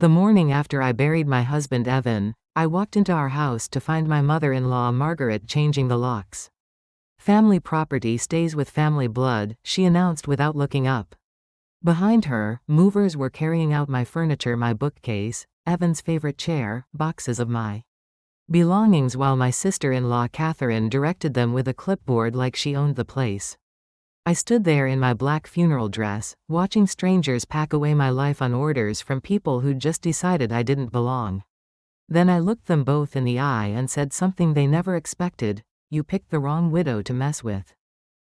The morning after I buried my husband Evan, I walked into our house to find my mother-in-law Margaret changing the locks. "Family property stays with family blood," she announced without looking up. Behind her, movers were carrying out my furniture, my bookcase, Evan's favorite chair, boxes of my belongings, while my sister-in-law Catherine directed them with a clipboard like she owned the place. I stood there in my black funeral dress, watching strangers pack away my life on orders from people who'd just decided I didn't belong. Then I looked them both in the eye and said something they never expected: "You picked the wrong widow to mess with."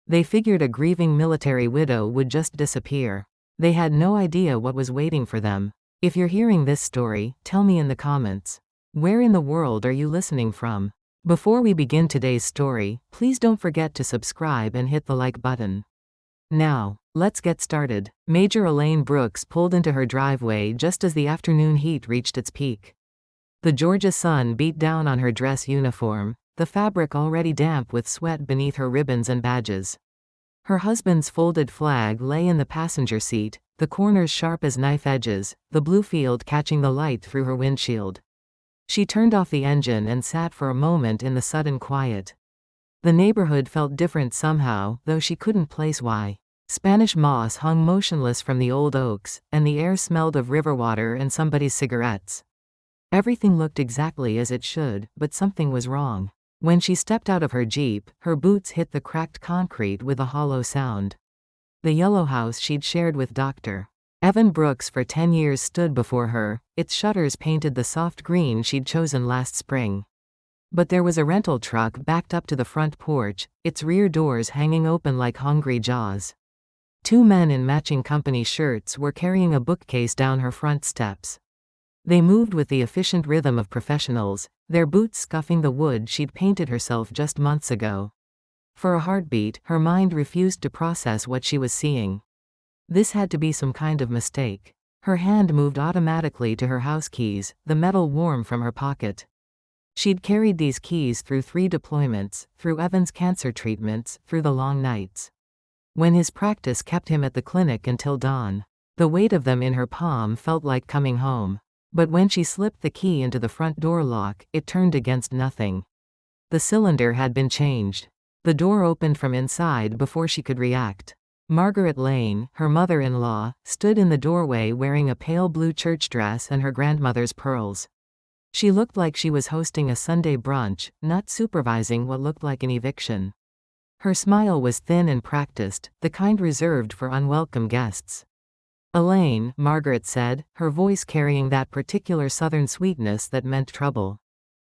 They figured a grieving military widow would just disappear. They had no idea what was waiting for them. If you're hearing this story, tell me in the comments. Where in the world are you listening from? Before we begin today's story, please don't forget to subscribe and hit the like button. Now, let's get started. Major Elaine Brooks pulled into her driveway just as the afternoon heat reached its peak. The Georgia sun beat down on her dress uniform, the fabric already damp with sweat beneath her ribbons and badges. Her husband's folded flag lay in the passenger seat, the corners sharp as knife edges, the blue field catching the light through her windshield. She turned off the engine and sat for a moment in the sudden quiet. The neighborhood felt different somehow, though she couldn't place why. Spanish moss hung motionless from the old oaks, and the air smelled of river water and somebody's cigarettes. Everything looked exactly as it should, but something was wrong. When she stepped out of her Jeep, her boots hit the cracked concrete with a hollow sound. The yellow house she'd shared with Dr. Evan Brooks for 10 years stood before her, its shutters painted the soft green she'd chosen last spring. But there was a rental truck backed up to the front porch, its rear doors hanging open like hungry jaws. Two men in matching company shirts were carrying a bookcase down her front steps. They moved with the efficient rhythm of professionals, their boots scuffing the wood she'd painted herself just months ago. For a heartbeat, her mind refused to process what she was seeing. This had to be some kind of mistake. Her hand moved automatically to her house keys, the metal warm from her pocket. She'd carried these keys through 3 deployments, through Evan's cancer treatments, through the long nights when his practice kept him at the clinic until dawn. The weight of them in her palm felt like coming home. But when she slipped the key into the front door lock, it turned against nothing. The cylinder had been changed. The door opened from inside before she could react. Margaret Lane, her mother-in-law, stood in the doorway wearing a pale blue church dress and her grandmother's pearls. She looked like she was hosting a Sunday brunch, not supervising what looked like an eviction. Her smile was thin and practiced, the kind reserved for unwelcome guests. "Elaine," Margaret said, her voice carrying that particular southern sweetness that meant trouble.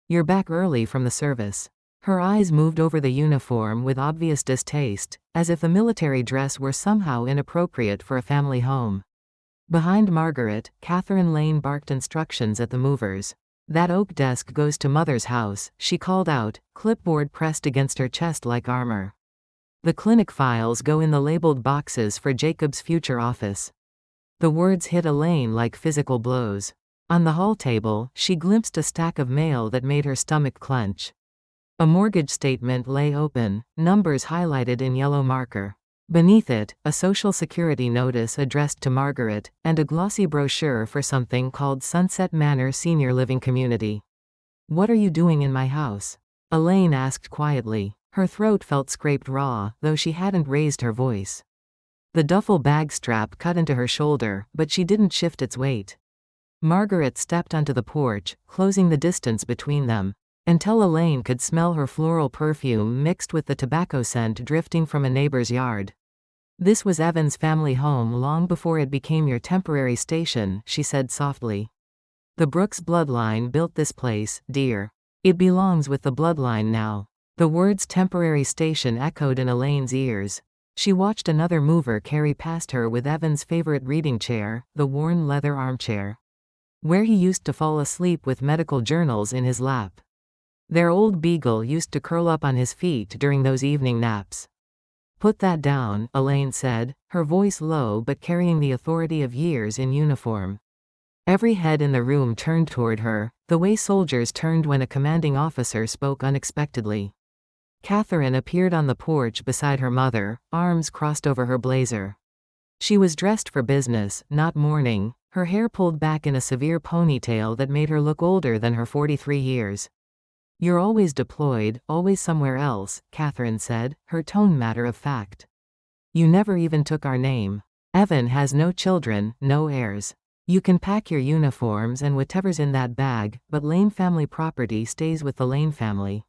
"You're back early from the service." Her eyes moved over the uniform with obvious distaste, as if the military dress were somehow inappropriate for a family home. Behind Margaret, Catherine Lane barked instructions at the movers. "That oak desk goes to Mother's house," she called out, clipboard pressed against her chest like armor. "The clinic files go in the labeled boxes for Jacob's future office." The words hit Elaine like physical blows. On the hall table, she glimpsed a stack of mail that made her stomach clench. A mortgage statement lay open, numbers highlighted in yellow marker. Beneath it, a Social Security notice addressed to Margaret, and a glossy brochure for something called Sunset Manor Senior Living Community. "What are you doing in my house?" Elaine asked quietly. Her throat felt scraped raw, though she hadn't raised her voice. The duffel bag strap cut into her shoulder, but she didn't shift its weight. Margaret stepped onto the porch, closing the distance between them, until Elaine could smell her floral perfume mixed with the tobacco scent drifting from a neighbor's yard. "This was Evan's family home long before it became your temporary station," she said softly. "The Brooks bloodline built this place, dear. It belongs with the bloodline now." The words temporary station echoed in Elaine's ears. She watched another mover carry past her with Evan's favorite reading chair, the worn leather armchair, where he used to fall asleep with medical journals in his lap. Their old beagle used to curl up on his feet during those evening naps. "Put that down," Elaine said, her voice low but carrying the authority of years in uniform. Every head in the room turned toward her, the way soldiers turned when a commanding officer spoke unexpectedly. Catherine appeared on the porch beside her mother, arms crossed over her blazer. She was dressed for business, not mourning, her hair pulled back in a severe ponytail that made her look older than her 43 years. "You're always deployed, always somewhere else," Catherine said, her tone matter of fact. "You never even took our name. Evan has no children, no heirs. You can pack your uniforms and whatever's in that bag, but Lane family property stays with the Lane family."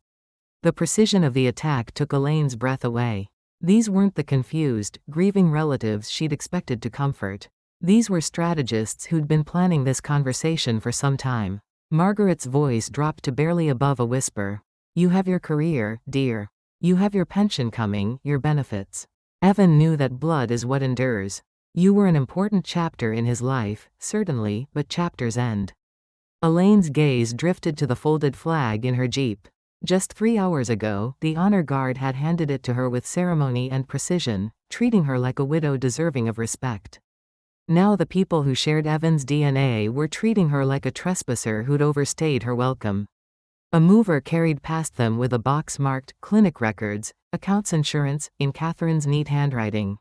The precision of the attack took Elaine's breath away. These weren't the confused, grieving relatives she'd expected to comfort. These were strategists who'd been planning this conversation for some time. Margaret's voice dropped to barely above a whisper. "You have your career, dear. You have your pension coming, your benefits. Evan knew that blood is what endures. You were an important chapter in his life, certainly, but chapters end." Elaine's gaze drifted to the folded flag in her Jeep. Just 3 hours ago, the honor guard had handed it to her with ceremony and precision, treating her like a widow deserving of respect. Now the people who shared Evan's DNA were treating her like a trespasser who'd overstayed her welcome. A mover carried past them with a box marked "Clinic Records, Accounts Insurance" in Catherine's neat handwriting.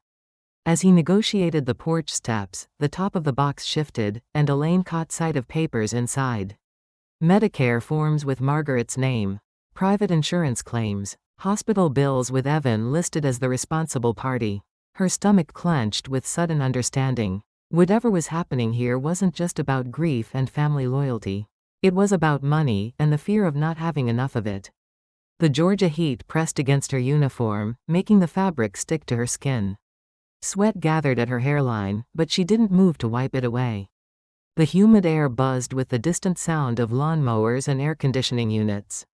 As he negotiated the porch steps, the top of the box shifted, and Elaine caught sight of papers inside. Medicare forms with Margaret's name. Private insurance claims. Hospital bills with Evan listed as the responsible party. Her stomach clenched with sudden understanding. Whatever was happening here wasn't just about grief and family loyalty. It was about money and the fear of not having enough of it. The Georgia heat pressed against her uniform, making the fabric stick to her skin. Sweat gathered at her hairline, but she didn't move to wipe it away. The humid air buzzed with the distant sound of lawnmowers and air conditioning units.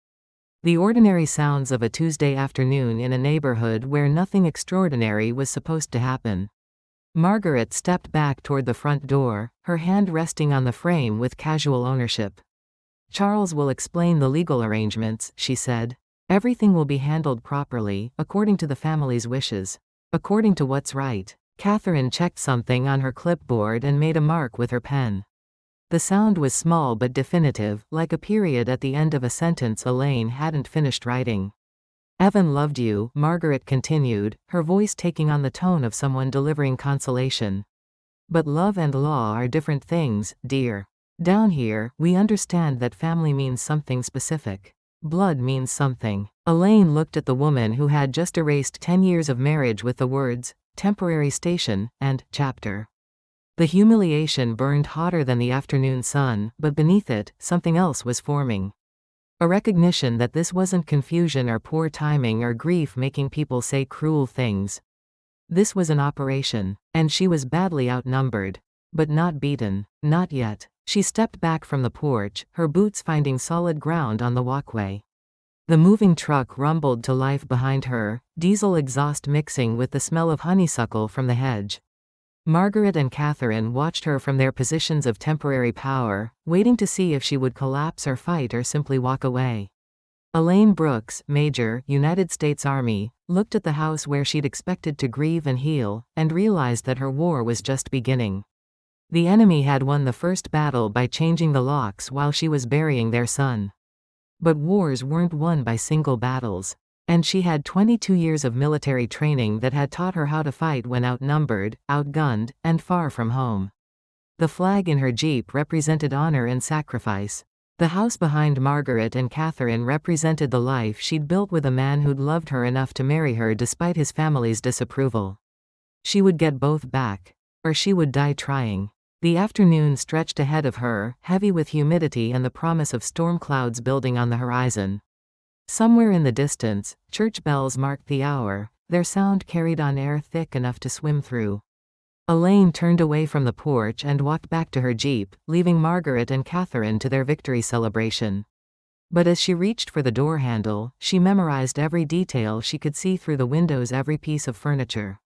The ordinary sounds of a Tuesday afternoon in a neighborhood where nothing extraordinary was supposed to happen. Margaret stepped back toward the front door, her hand resting on the frame with casual ownership. "Charles will explain the legal arrangements," she said. "Everything will be handled properly, according to the family's wishes. According to what's right." Catherine checked something on her clipboard and made a mark with her pen. The sound was small but definitive, like a period at the end of a sentence Elaine hadn't finished writing. "Evan loved you," Margaret continued, her voice taking on the tone of someone delivering consolation. "But love and law are different things, dear. Down here, we understand that family means something specific. Blood means something." Elaine looked at the woman who had just erased 10 years of marriage with the words, "temporary station," and "chapter." The humiliation burned hotter than the afternoon sun, but beneath it, something else was forming. A recognition that this wasn't confusion or poor timing or grief making people say cruel things. This was an operation, and she was badly outnumbered. But not beaten. Not yet. She stepped back from the porch, her boots finding solid ground on the walkway. The moving truck rumbled to life behind her, diesel exhaust mixing with the smell of honeysuckle from the hedge. Margaret and Catherine watched her from their positions of temporary power, waiting to see if she would collapse or fight or simply walk away. Elaine Brooks, Major, United States Army, looked at the house where she'd expected to grieve and heal, and realized that her war was just beginning. The enemy had won the first battle by changing the locks while she was burying their son. But wars weren't won by single battles. And she had 22 years of military training that had taught her how to fight when outnumbered, outgunned, and far from home. The flag in her Jeep represented honor and sacrifice. The house behind Margaret and Catherine represented the life she'd built with a man who'd loved her enough to marry her despite his family's disapproval. She would get both back. Or she would die trying. The afternoon stretched ahead of her, heavy with humidity and the promise of storm clouds building on the horizon. Somewhere in the distance, church bells marked the hour, their sound carried on air thick enough to swim through. Elaine turned away from the porch and walked back to her Jeep, leaving Margaret and Catherine to their victory celebration. But as she reached for the door handle, she memorized every detail she could see through the windows, every piece of furniture.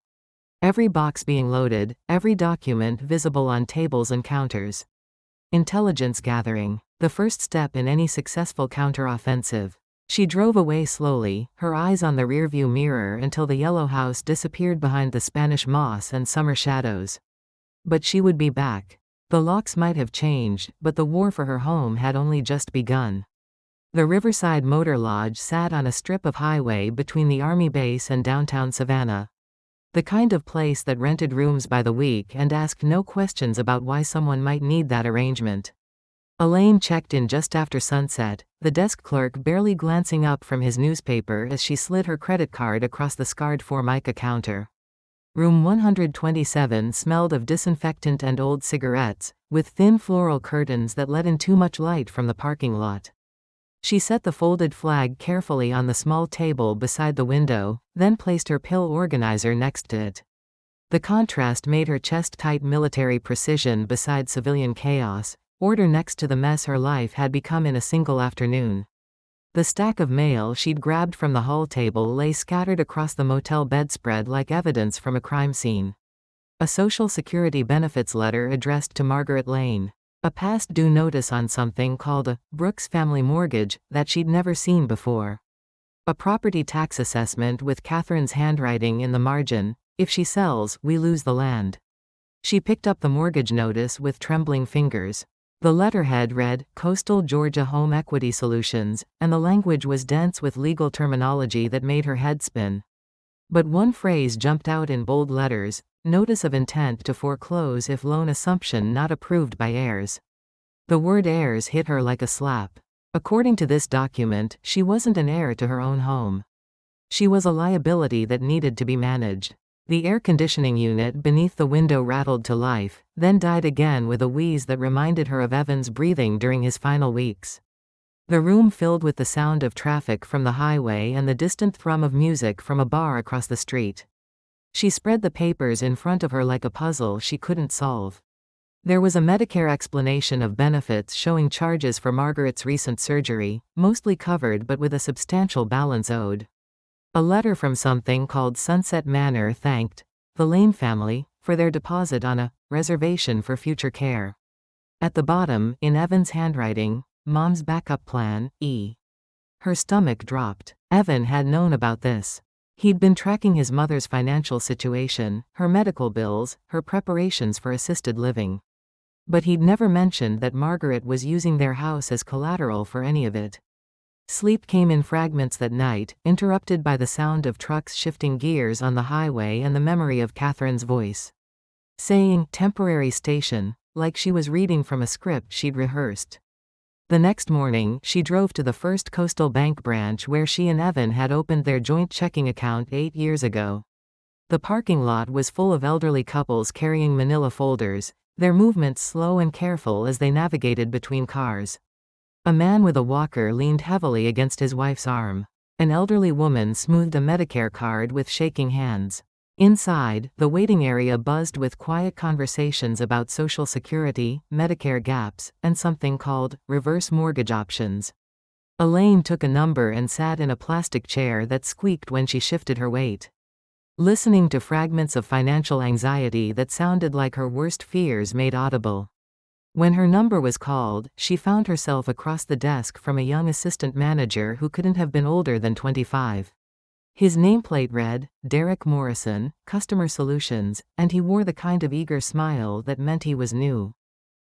Every box being loaded, every document visible on tables and counters. Intelligence gathering, the first step in any successful counteroffensive. She drove away slowly, her eyes on the rearview mirror until the yellow house disappeared behind the Spanish moss and summer shadows. But she would be back. The locks might have changed, but the war for her home had only just begun. The Riverside Motor Lodge sat on a strip of highway between the Army base and downtown Savannah. The kind of place that rented rooms by the week and asked no questions about why someone might need that arrangement. Elaine checked in just after sunset, the desk clerk barely glancing up from his newspaper as she slid her credit card across the scarred Formica counter. Room 127 smelled of disinfectant and old cigarettes, with thin floral curtains that let in too much light from the parking lot. She set the folded flag carefully on the small table beside the window, then placed her pill organizer next to it. The contrast made her chest-tight military precision beside civilian chaos, order next to the mess her life had become in a single afternoon. The stack of mail she'd grabbed from the hall table lay scattered across the motel bedspread like evidence from a crime scene. A Social Security benefits letter addressed to Margaret Lane. A past due notice on something called a Brooks family mortgage that she'd never seen before. A property tax assessment with Catherine's handwriting in the margin: if she sells, we lose the land. She picked up the mortgage notice with trembling fingers. The letterhead read, Coastal Georgia Home Equity Solutions, and the language was dense with legal terminology that made her head spin. But one phrase jumped out in bold letters: notice of intent to foreclose if loan assumption not approved by heirs. The word heirs hit her like a slap. According to this document, she wasn't an heir to her own home. She was a liability that needed to be managed. The air conditioning unit beneath the window rattled to life, then died again with a wheeze that reminded her of Evan's breathing during his final weeks. The room filled with the sound of traffic from the highway and the distant thrum of music from a bar across the street. She spread the papers in front of her like a puzzle she couldn't solve. There was a Medicare explanation of benefits showing charges for Margaret's recent surgery, mostly covered but with a substantial balance owed. A letter from something called Sunset Manor thanked the Lane family for their deposit on a reservation for future care. At the bottom, in Evan's handwriting, Mom's backup plan, E. Her stomach dropped. Evan had known about this. He'd been tracking his mother's financial situation, her medical bills, her preparations for assisted living. But he'd never mentioned that Margaret was using their house as collateral for any of it. Sleep came in fragments that night, interrupted by the sound of trucks shifting gears on the highway and the memory of Catherine's voice, saying, temporary station, like she was reading from a script she'd rehearsed. The next morning, she drove to the First Coastal Bank branch where she and Evan had opened their joint checking account 8 years ago. The parking lot was full of elderly couples carrying manila folders, their movements slow and careful as they navigated between cars. A man with a walker leaned heavily against his wife's arm. An elderly woman smoothed a Medicare card with shaking hands. Inside, the waiting area buzzed with quiet conversations about Social Security, Medicare gaps, and something called reverse mortgage options. Elaine took a number and sat in a plastic chair that squeaked when she shifted her weight. Listening to fragments of financial anxiety that sounded like her worst fears made audible. When her number was called, she found herself across the desk from a young assistant manager who couldn't have been older than 25. His nameplate read, Derek Morrison, Customer Solutions, and he wore the kind of eager smile that meant he was new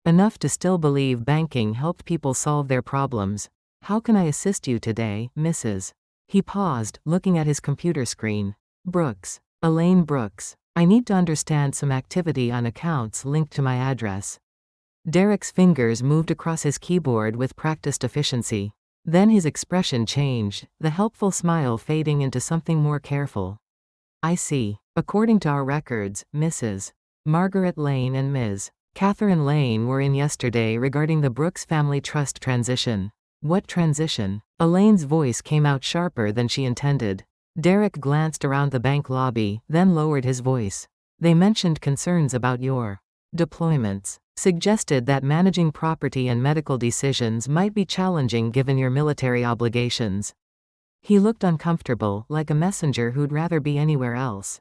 enough to still believe banking helped people solve their problems. How can I assist you today, Mrs.? He paused, looking at his computer screen. Brooks. Elaine Brooks. I need to understand some activity on accounts linked to my address. Derek's fingers moved across his keyboard with practiced efficiency. Then his expression changed, the helpful smile fading into something more careful. I see. According to our records, Mrs. Margaret Lane and Ms. Catherine Lane were in yesterday regarding the Brooks family trust transition. What transition? Elaine's voice came out sharper than she intended. Derek glanced around the bank lobby, then lowered his voice. They mentioned concerns about your deployments. Suggested that managing property and medical decisions might be challenging given your military obligations. He looked uncomfortable, like a messenger who'd rather be anywhere else.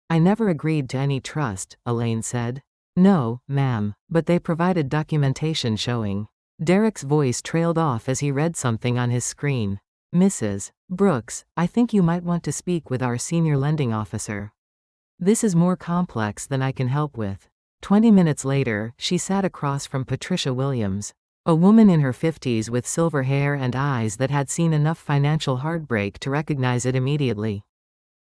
I never agreed to any trust, Elaine said. No, ma'am, but they provided documentation showing. Derek's voice trailed off as he read something on his screen. Mrs. Brooks, I think you might want to speak with our senior lending officer. This is more complex than I can help with. 20 minutes later, she sat across from Patricia Williams, a woman in her 50s with silver hair and eyes that had seen enough financial heartbreak to recognize it immediately.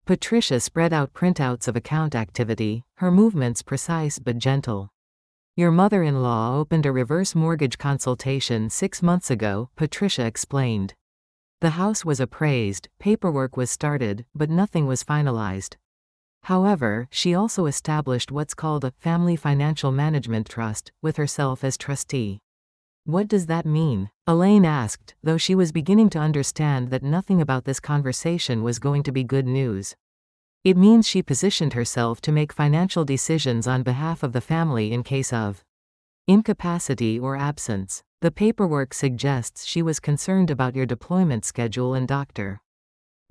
Patricia spread out printouts of account activity, her movements precise but gentle. Your mother-in-law opened a reverse mortgage consultation 6 months ago, Patricia explained. The house was appraised, paperwork was started, but nothing was finalized. However, she also established what's called a family financial management trust, with herself as trustee. What does that mean? Elaine asked, though she was beginning to understand that nothing about this conversation was going to be good news. It means she positioned herself to make financial decisions on behalf of the family in case of incapacity or absence. The paperwork suggests she was concerned about your deployment schedule and Dr.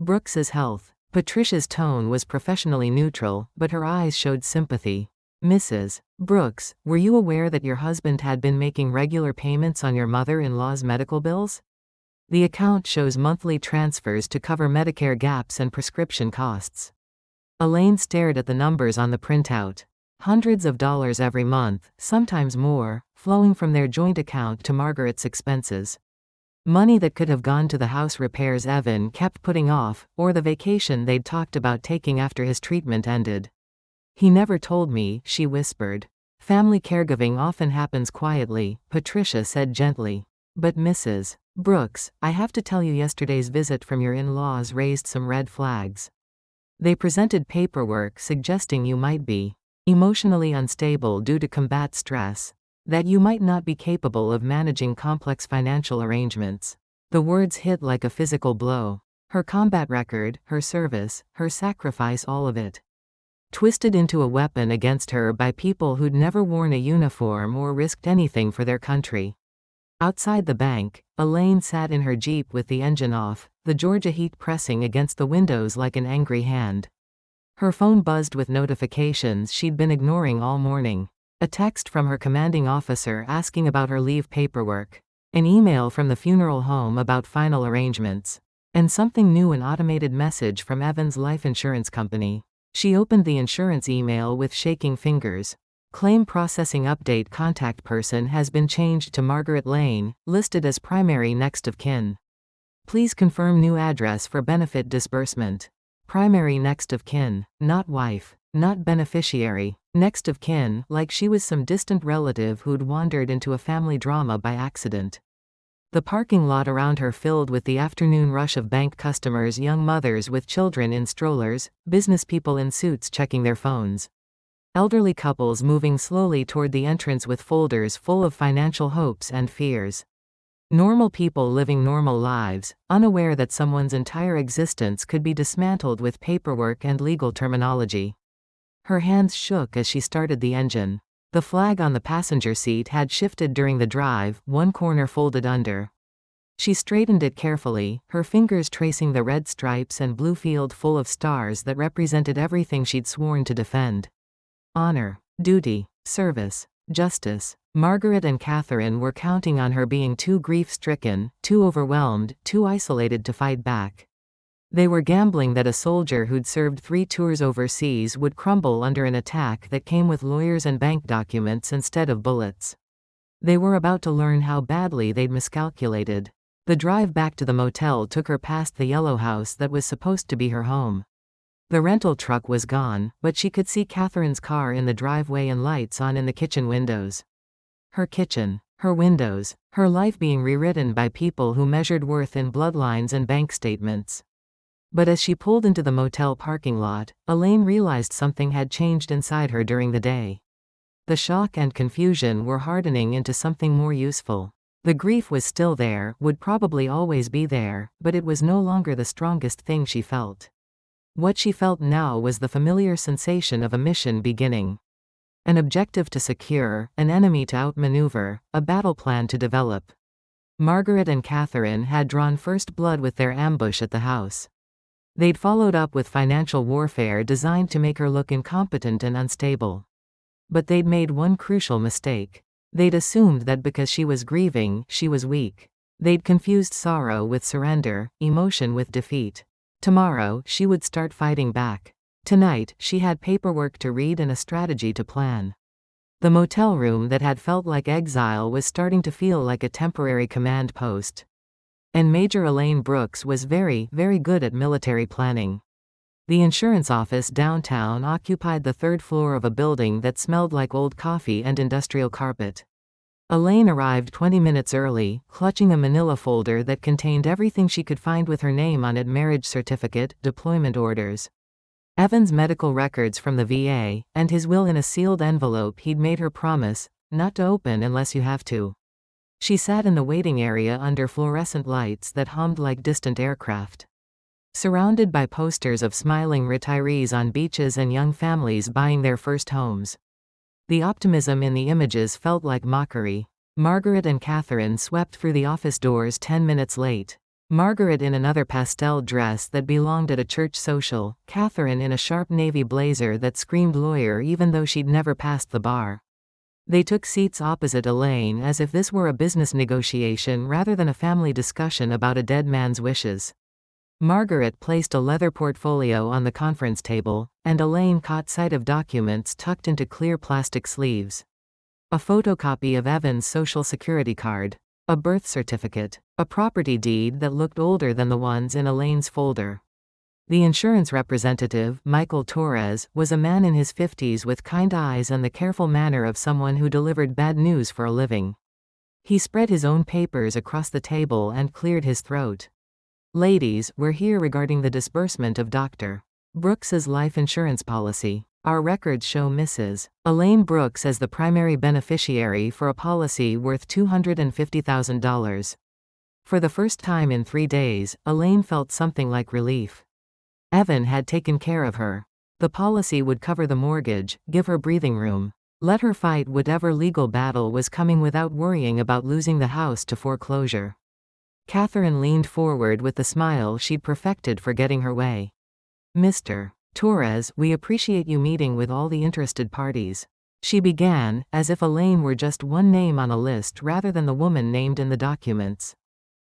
Brooks's health. Patricia's tone was professionally neutral, but her eyes showed sympathy. Mrs. Brooks, were you aware that your husband had been making regular payments on your mother-in-law's medical bills? The account shows monthly transfers to cover Medicare gaps and prescription costs. Elaine stared at the numbers on the printout. Hundreds of dollars every month, sometimes more, flowing from their joint account to Margaret's expenses. Money that could have gone to the house repairs Evan kept putting off, or the vacation they'd talked about taking after his treatment ended. He never told me, she whispered. Family caregiving often happens quietly, Patricia said gently. But Mrs. Brooks, I have to tell you, yesterday's visit from your in-laws raised some red flags. They presented paperwork suggesting you might be emotionally unstable due to combat stress, that you might not be capable of managing complex financial arrangements. The words hit like a physical blow. Her combat record, her service, her sacrifice, all of it. Twisted into a weapon against her by people who'd never worn a uniform or risked anything for their country. Outside the bank, Elaine sat in her Jeep with the engine off, the Georgia heat pressing against the windows like an angry hand. Her phone buzzed with notifications she'd been ignoring all morning. A text from her commanding officer asking about her leave paperwork. An email from the funeral home about final arrangements. And something new, an automated message from Evan's life insurance company. She opened the insurance email with shaking fingers. Claim processing update, contact person has been changed to Margaret Lane, listed as primary next of kin. Please confirm new address for benefit disbursement. Primary next of kin, not wife, not beneficiary. Next of kin, like she was some distant relative who'd wandered into a family drama by accident. The parking lot around her filled with the afternoon rush of bank customers, young mothers with children in strollers, business people in suits checking their phones. Elderly couples moving slowly toward the entrance with folders full of financial hopes and fears. Normal people living normal lives, unaware that someone's entire existence could be dismantled with paperwork and legal terminology. Her hands shook as she started the engine. The flag on the passenger seat had shifted during the drive, one corner folded under. She straightened it carefully, her fingers tracing the red stripes and blue field full of stars that represented everything she'd sworn to defend. Honor, duty, service, justice. Margaret and Catherine were counting on her being too grief-stricken, too overwhelmed, too isolated to fight back. They were gambling that a soldier who'd served 3 tours overseas would crumble under an attack that came with lawyers and bank documents instead of bullets. They were about to learn how badly they'd miscalculated. The drive back to the motel took her past the yellow house that was supposed to be her home. The rental truck was gone, but she could see Catherine's car in the driveway and lights on in the kitchen windows. Her kitchen, her windows, her life being rewritten by people who measured worth in bloodlines and bank statements. But as she pulled into the motel parking lot, Elaine realized something had changed inside her during the day. The shock and confusion were hardening into something more useful. The grief was still there, would probably always be there, but it was no longer the strongest thing she felt. What she felt now was the familiar sensation of a mission beginning. An objective to secure, an enemy to outmaneuver, a battle plan to develop. Margaret and Catherine had drawn first blood with their ambush at the house. They'd followed up with financial warfare designed to make her look incompetent and unstable. But they'd made one crucial mistake. They'd assumed that because she was grieving, she was weak. They'd confused sorrow with surrender, emotion with defeat. Tomorrow, she would start fighting back. Tonight, she had paperwork to read and a strategy to plan. The motel room that had felt like exile was starting to feel like a temporary command post. And Major Elaine Brooks was very, very good at military planning. The insurance office downtown occupied the third floor of a building that smelled like old coffee and industrial carpet. Elaine arrived 20 minutes early, clutching a manila folder that contained everything she could find with her name on it: marriage certificate, deployment orders, Evan's medical records from the VA, and his will in a sealed envelope he'd made her promise not to open unless you have to. She sat in the waiting area under fluorescent lights that hummed like distant aircraft. Surrounded by posters of smiling retirees on beaches and young families buying their first homes. The optimism in the images felt like mockery. Margaret and Catherine swept through the office doors 10 minutes late. Margaret in another pastel dress that belonged at a church social, Catherine in a sharp navy blazer that screamed lawyer even though she'd never passed the bar. They took seats opposite Elaine as if this were a business negotiation rather than a family discussion about a dead man's wishes. Margaret placed a leather portfolio on the conference table, and Elaine caught sight of documents tucked into clear plastic sleeves. A photocopy of Evan's social security card, a birth certificate, a property deed that looked older than the ones in Elaine's folder. The insurance representative, Michael Torres, was a man in his 50s with kind eyes and the careful manner of someone who delivered bad news for a living. He spread his own papers across the table and cleared his throat. Ladies, we're here regarding the disbursement of Dr. Brooks's life insurance policy. Our records show Mrs. Elaine Brooks as the primary beneficiary for a policy worth $250,000. For the first time in 3 days, Elaine felt something like relief. Evan had taken care of her. The policy would cover the mortgage, give her breathing room, let her fight whatever legal battle was coming without worrying about losing the house to foreclosure. Catherine leaned forward with the smile she'd perfected for getting her way. Mr. Torres, we appreciate you meeting with all the interested parties. She began, as if Elaine were just one name on a list rather than the woman named in the documents.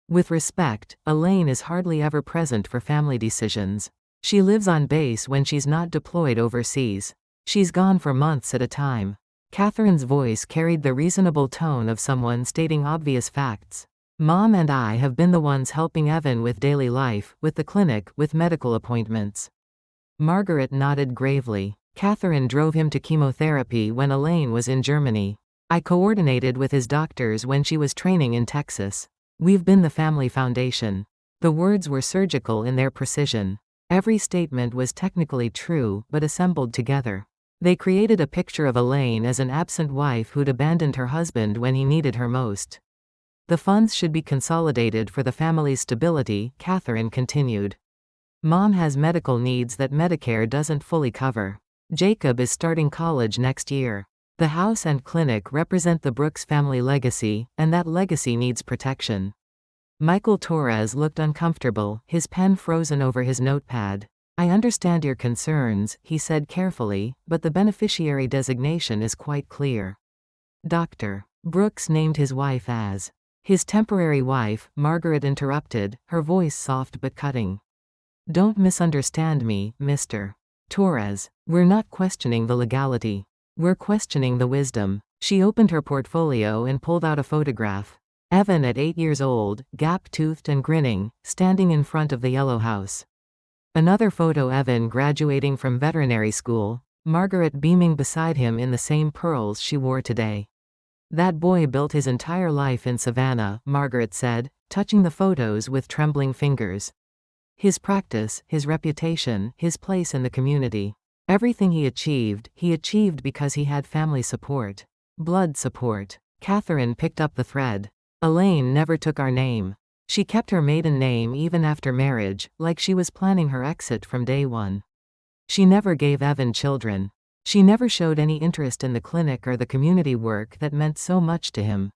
With respect, Elaine is hardly ever present for family decisions. She lives on base when she's not deployed overseas. She's gone for months at a time. Catherine's voice carried the reasonable tone of someone stating obvious facts. Mom and I have been the ones helping Evan with daily life, with the clinic, with medical appointments. Margaret nodded gravely. Catherine drove him to chemotherapy when Elaine was in Germany. I coordinated with his doctors when she was training in Texas. We've been the family foundation. The words were surgical in their precision. Every statement was technically true, but assembled together. They created a picture of Elaine as an absent wife who'd abandoned her husband when he needed her most. The funds should be consolidated for the family's stability, Catherine continued. Mom has medical needs that Medicare doesn't fully cover. Jacob is starting college next year. The house and clinic represent the Brooks family legacy, and that legacy needs protection. Michael Torres looked uncomfortable, his pen frozen over his notepad. I understand your concerns, he said carefully, but the beneficiary designation is quite clear. Dr. Brooks named his wife as his temporary wife, Margaret interrupted, her voice soft but cutting. Don't misunderstand me, Mr. Torres. We're not questioning the legality. We're questioning the wisdom. She opened her portfolio and pulled out a photograph. Evan at 8 years old, gap-toothed and grinning, standing in front of the yellow house. Another photo: Evan graduating from veterinary school, Margaret beaming beside him in the same pearls she wore today. That boy built his entire life in Savannah, Margaret said, touching the photos with trembling fingers. His practice, his reputation, his place in the community. Everything he achieved because he had family support. Blood support. Catherine picked up the thread. Elaine never took our name. She kept her maiden name even after marriage, like she was planning her exit from day one. She never gave Evan children. She never showed any interest in the clinic or the community work that meant so much to him.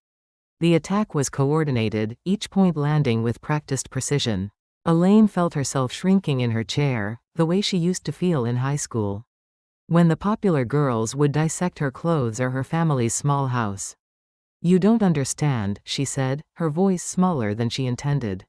The attack was coordinated, each point landing with practiced precision. Elaine felt herself shrinking in her chair, the way she used to feel in high school. When the popular girls would dissect her clothes or her family's small house. You don't understand, she said, her voice smaller than she intended.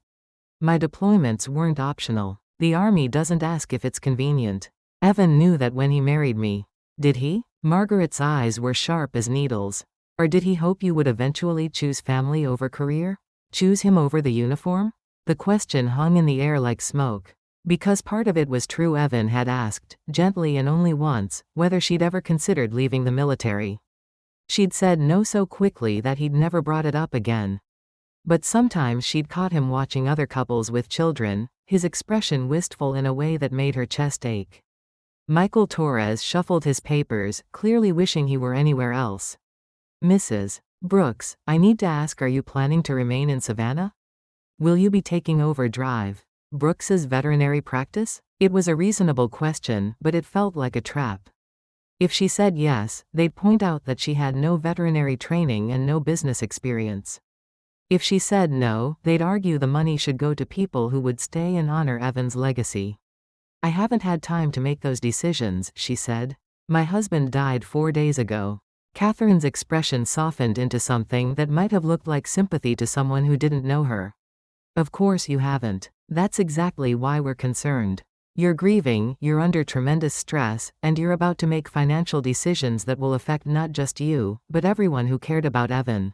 My deployments weren't optional. The army doesn't ask if it's convenient. Evan knew that when he married me. Did he? Margaret's eyes were sharp as needles. Or did he hope you would eventually choose family over career? Choose him over the uniform? The question hung in the air like smoke. Because part of it was true. Evan had asked, gently and only once, whether she'd ever considered leaving the military. She'd said no so quickly that he'd never brought it up again. But sometimes she'd caught him watching other couples with children, his expression wistful in a way that made her chest ache. Michael Torres shuffled his papers, clearly wishing he were anywhere else. Mrs. Brooks, I need to ask, are you planning to remain in Savannah? Will you be taking over Drive Brooks's veterinary practice? It was a reasonable question, but it felt like a trap. If she said yes, they'd point out that she had no veterinary training and no business experience. If she said no, they'd argue the money should go to people who would stay and honor Evan's legacy. I haven't had time to make those decisions, she said. My husband died 4 days ago. Catherine's expression softened into something that might have looked like sympathy to someone who didn't know her. Of course you haven't. That's exactly why we're concerned. You're grieving, you're under tremendous stress, and you're about to make financial decisions that will affect not just you, but everyone who cared about Evan.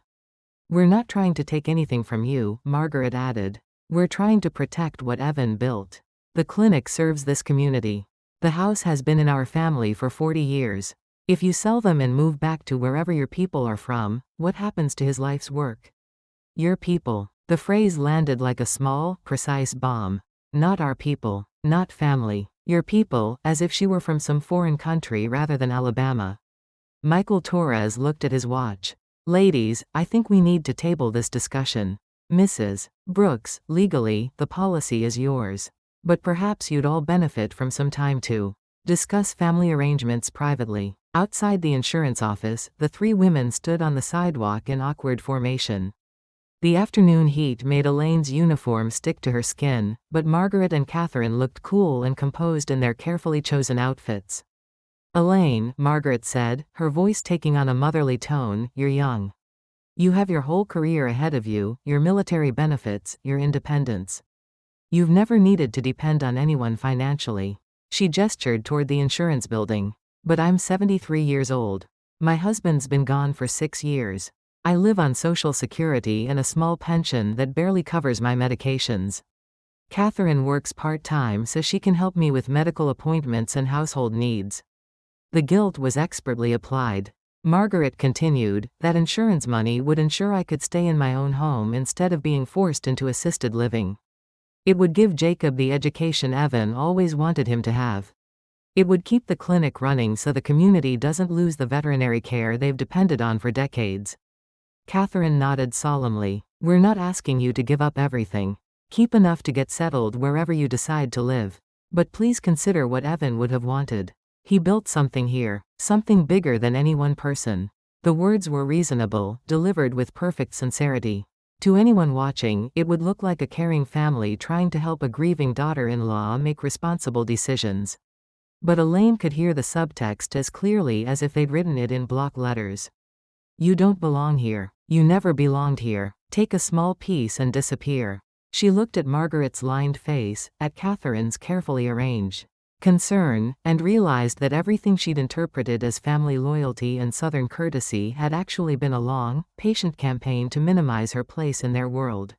We're not trying to take anything from you, Margaret added. We're trying to protect what Evan built. The clinic serves this community. The house has been in our family for 40 years. If you sell them and move back to wherever your people are from, what happens to his life's work? Your people. The phrase landed like a small, precise bomb. Not our people. Not family. Your people, as if she were from some foreign country rather than Alabama. Michael Torres looked at his watch. Ladies, I think we need to table this discussion. Mrs. Brooks, legally, the policy is yours. But perhaps you'd all benefit from some time to discuss family arrangements privately. Outside the insurance office, the 3 women stood on the sidewalk in awkward formation. The afternoon heat made Elaine's uniform stick to her skin, but Margaret and Catherine looked cool and composed in their carefully chosen outfits. Elaine, Margaret said, her voice taking on a motherly tone, you're young. You have your whole career ahead of you, your military benefits, your independence. You've never needed to depend on anyone financially. She gestured toward the insurance building. But I'm 73 years old. My husband's been gone for 6 years. I live on Social Security and a small pension that barely covers my medications. Catherine works part-time so she can help me with medical appointments and household needs. The guilt was expertly applied. Margaret continued, that insurance money would ensure I could stay in my own home instead of being forced into assisted living. It would give Jacob the education Evan always wanted him to have. It would keep the clinic running so the community doesn't lose the veterinary care they've depended on for decades. Catherine nodded solemnly. We're not asking you to give up everything. Keep enough to get settled wherever you decide to live. But please consider what Evan would have wanted. He built something here, something bigger than any one person. The words were reasonable, delivered with perfect sincerity. To anyone watching, it would look like a caring family trying to help a grieving daughter-in-law make responsible decisions. But Elaine could hear the subtext as clearly as if they'd written it in block letters. You don't belong here. You never belonged here. Take a small piece and disappear. She looked at Margaret's lined face, at Catherine's carefully arranged concern, and realized that everything she'd interpreted as family loyalty and Southern courtesy had actually been a long, patient campaign to minimize her place in their world.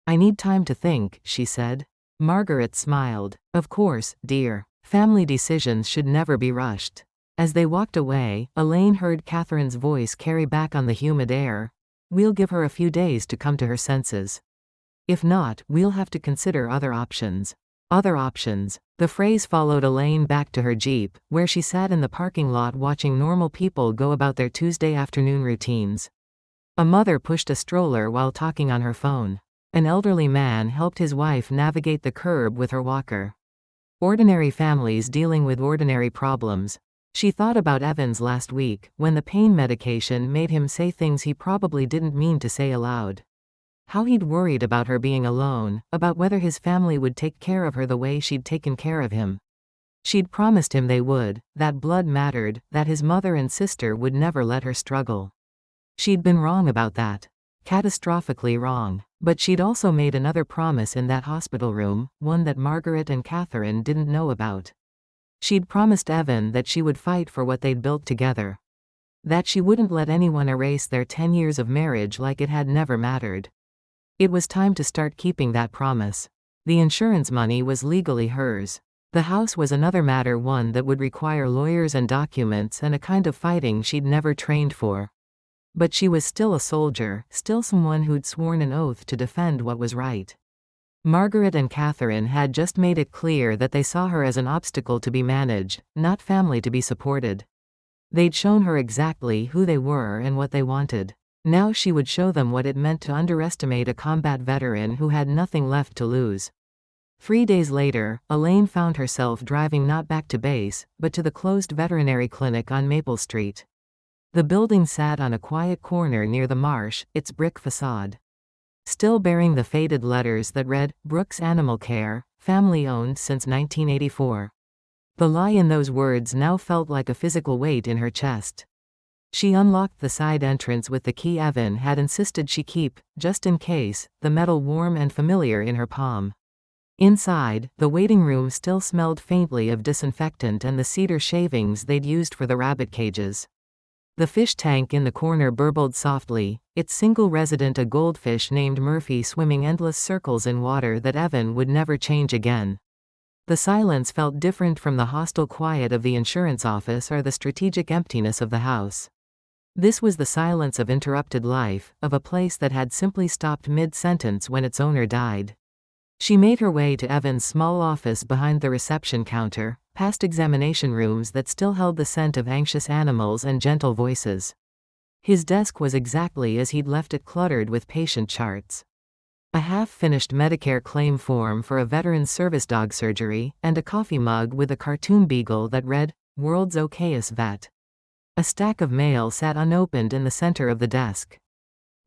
I need time to think, she said. Margaret smiled. Of course, dear. Family decisions should never be rushed. As they walked away, Elaine heard Catherine's voice carry back on the humid air. We'll give her a few days to come to her senses. If not, we'll have to consider other options. Other options. The phrase followed Elaine back to her Jeep, where she sat in the parking lot watching normal people go about their Tuesday afternoon routines. A mother pushed a stroller while talking on her phone. An elderly man helped his wife navigate the curb with her walker. Ordinary families dealing with ordinary problems. She thought about Evans last week, when the pain medication made him say things he probably didn't mean to say aloud. How he'd worried about her being alone, about whether his family would take care of her the way she'd taken care of him. She'd promised him they would, that blood mattered, that his mother and sister would never let her struggle. She'd been wrong about that. Catastrophically wrong. But she'd also made another promise in that hospital room, one that Margaret and Catherine didn't know about. She'd promised Evan that she would fight for what they'd built together. That she wouldn't let anyone erase their 10 years of marriage like it had never mattered. It was time to start keeping that promise. The insurance money was legally hers. The house was another matter, one that would require lawyers and documents and a kind of fighting she'd never trained for. But she was still a soldier, still someone who'd sworn an oath to defend what was right. Margaret and Catherine had just made it clear that they saw her as an obstacle to be managed, not family to be supported. They'd shown her exactly who they were and what they wanted. Now she would show them what it meant to underestimate a combat veteran who had nothing left to lose. 3 days later, Elaine found herself driving not back to base, but to the closed veterinary clinic on Maple Street. The building sat on a quiet corner near the marsh, its brick facade still bearing the faded letters that read, Brooks Animal Care, family-owned since 1984. The lie in those words now felt like a physical weight in her chest. She unlocked the side entrance with the key Evan had insisted she keep, just in case, the metal warm and familiar in her palm. Inside, the waiting room still smelled faintly of disinfectant and the cedar shavings they'd used for the rabbit cages. The fish tank in the corner burbled softly, its single resident a goldfish named Murphy swimming endless circles in water that Evan would never change again. The silence felt different from the hostile quiet of the insurance office or the strategic emptiness of the house. This was the silence of interrupted life, of a place that had simply stopped mid-sentence when its owner died. She made her way to Evan's small office behind the reception counter, past examination rooms that still held the scent of anxious animals and gentle voices. His desk was exactly as he'd left it, cluttered with patient charts. A half-finished Medicare claim form for a veteran's service dog surgery, and a coffee mug with a cartoon beagle that read, World's Okayest Vet. A stack of mail sat unopened in the center of the desk.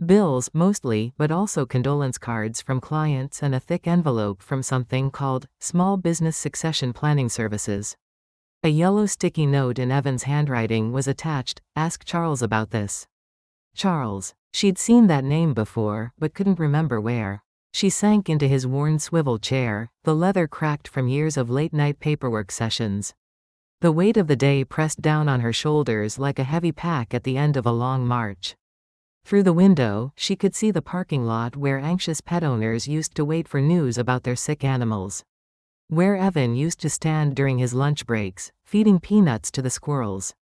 Bills, mostly, but also condolence cards from clients and a thick envelope from something called Small Business Succession Planning Services. A yellow sticky note in Evan's handwriting was attached, Ask Charles about this. Charles. She'd seen that name before, but couldn't remember where. She sank into his worn swivel chair, the leather cracked from years of late-night paperwork sessions. The weight of the day pressed down on her shoulders like a heavy pack at the end of a long march. Through the window, she could see the parking lot where anxious pet owners used to wait for news about their sick animals. Where Evan used to stand during his lunch breaks, feeding peanuts to the squirrels.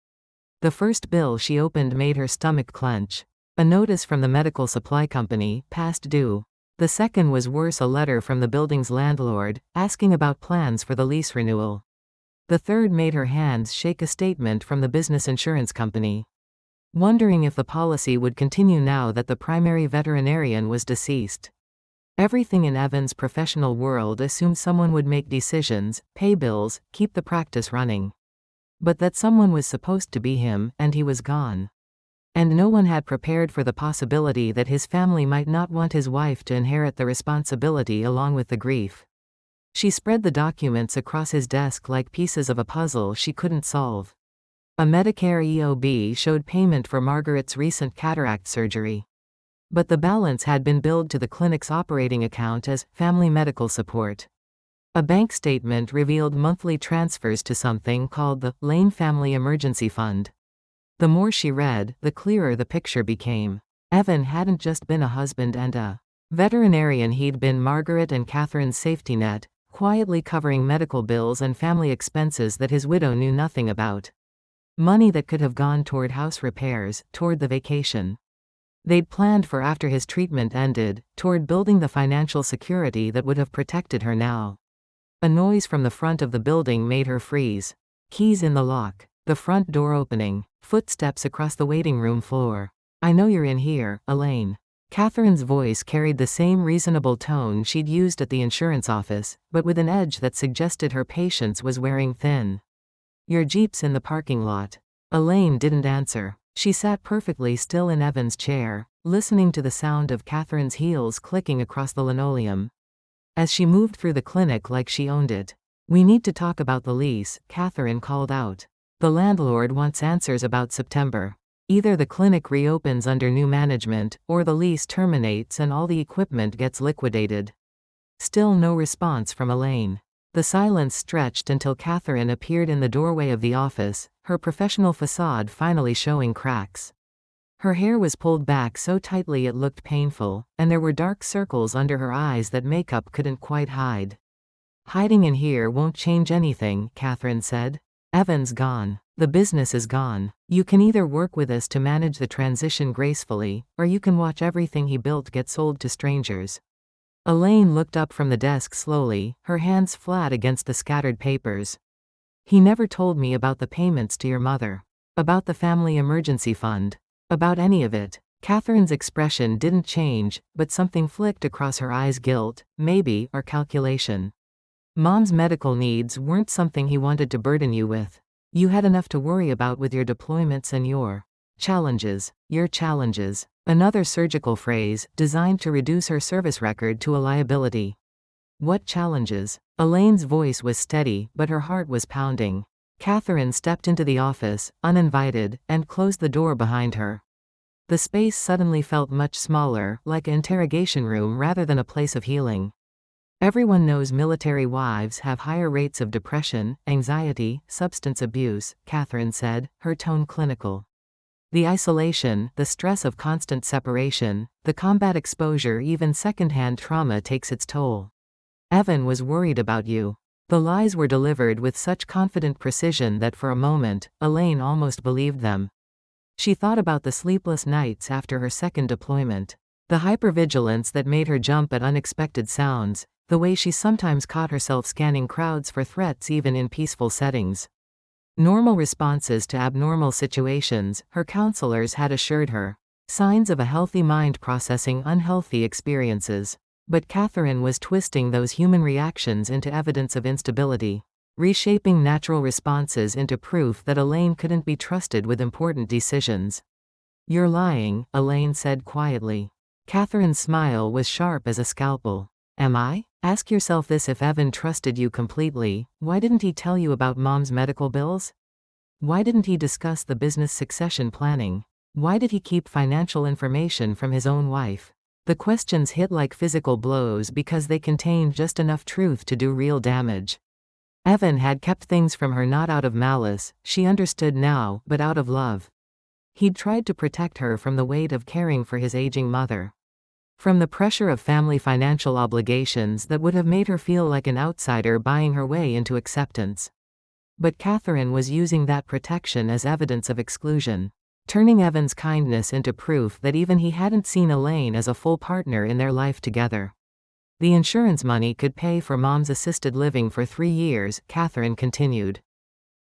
The first bill she opened made her stomach clench. A notice from the medical supply company, past due. The second was worse, a letter from the building's landlord, asking about plans for the lease renewal. The third made her hands shake, a statement from the business insurance company. Wondering if the policy would continue now that the primary veterinarian was deceased. Everything in Evan's professional world assumed someone would make decisions, pay bills, keep the practice running. But that someone was supposed to be him, and he was gone. And no one had prepared for the possibility that his family might not want his wife to inherit the responsibility along with the grief. She spread the documents across his desk like pieces of a puzzle she couldn't solve. A Medicare EOB showed payment for Margaret's recent cataract surgery. But the balance had been billed to the clinic's operating account as family medical support. A bank statement revealed monthly transfers to something called the Lane Family Emergency Fund. The more she read, the clearer the picture became. Evan hadn't just been a husband and a veterinarian, he'd been Margaret and Catherine's safety net, quietly covering medical bills and family expenses that his widow knew nothing about. Money that could have gone toward house repairs, toward the vacation they'd planned for after his treatment ended, toward building the financial security that would have protected her now. A noise from the front of the building made her freeze. Keys in the lock. The front door opening. Footsteps across the waiting room floor. I know you're in here, Elaine. Catherine's voice carried the same reasonable tone she'd used at the insurance office, but with an edge that suggested her patience was wearing thin. Your Jeep's in the parking lot. Elaine didn't answer. She sat perfectly still in Evan's chair, listening to the sound of Catherine's heels clicking across the linoleum. As she moved through the clinic like she owned it. We need to talk about the lease, Catherine called out. The landlord wants answers about September. Either the clinic reopens under new management, or the lease terminates and all the equipment gets liquidated. Still no response from Elaine. The silence stretched until Catherine appeared in the doorway of the office, her professional facade finally showing cracks. Her hair was pulled back so tightly it looked painful, and there were dark circles under her eyes that makeup couldn't quite hide. Hiding in here won't change anything, Catherine said. Evan's gone. The business is gone. You can either work with us to manage the transition gracefully, or you can watch everything he built get sold to strangers. Elaine looked up from the desk slowly, her hands flat against the scattered papers. He never told me about the payments to your mother. About the family emergency fund. About any of it. Catherine's expression didn't change, but something flicked across her eyes: guilt, maybe, or calculation. Mom's medical needs weren't something he wanted to burden you with. You had enough to worry about with your deployments and your challenges. Your challenges. Another surgical phrase, designed to reduce her service record to a liability. What challenges? Elaine's voice was steady, but her heart was pounding. Catherine stepped into the office, uninvited, and closed the door behind her. The space suddenly felt much smaller, like an interrogation room rather than a place of healing. Everyone knows military wives have higher rates of depression, anxiety, substance abuse, Catherine said, her tone clinical. The isolation, the stress of constant separation, the combat exposure, even secondhand trauma takes its toll. Evan was worried about you. The lies were delivered with such confident precision that for a moment, Elaine almost believed them. She thought about the sleepless nights after her second deployment. The hypervigilance that made her jump at unexpected sounds, the way she sometimes caught herself scanning crowds for threats even in peaceful settings. Normal responses to abnormal situations, her counselors had assured her. Signs of a healthy mind processing unhealthy experiences. But Catherine was twisting those human reactions into evidence of instability. Reshaping natural responses into proof that Elaine couldn't be trusted with important decisions. You're lying, Elaine said quietly. Catherine's smile was sharp as a scalpel. Am I? Ask yourself this: if Evan trusted you completely, why didn't he tell you about Mom's medical bills? Why didn't he discuss the business succession planning? Why did he keep financial information from his own wife? The questions hit like physical blows because they contained just enough truth to do real damage. Evan had kept things from her not out of malice, she understood now, but out of love. He'd tried to protect her from the weight of caring for his aging mother. From the pressure of family financial obligations that would have made her feel like an outsider buying her way into acceptance. But Catherine was using that protection as evidence of exclusion. Turning Evan's kindness into proof that even he hadn't seen Elaine as a full partner in their life together. The insurance money could pay for Mom's assisted living for 3 years, Catherine continued.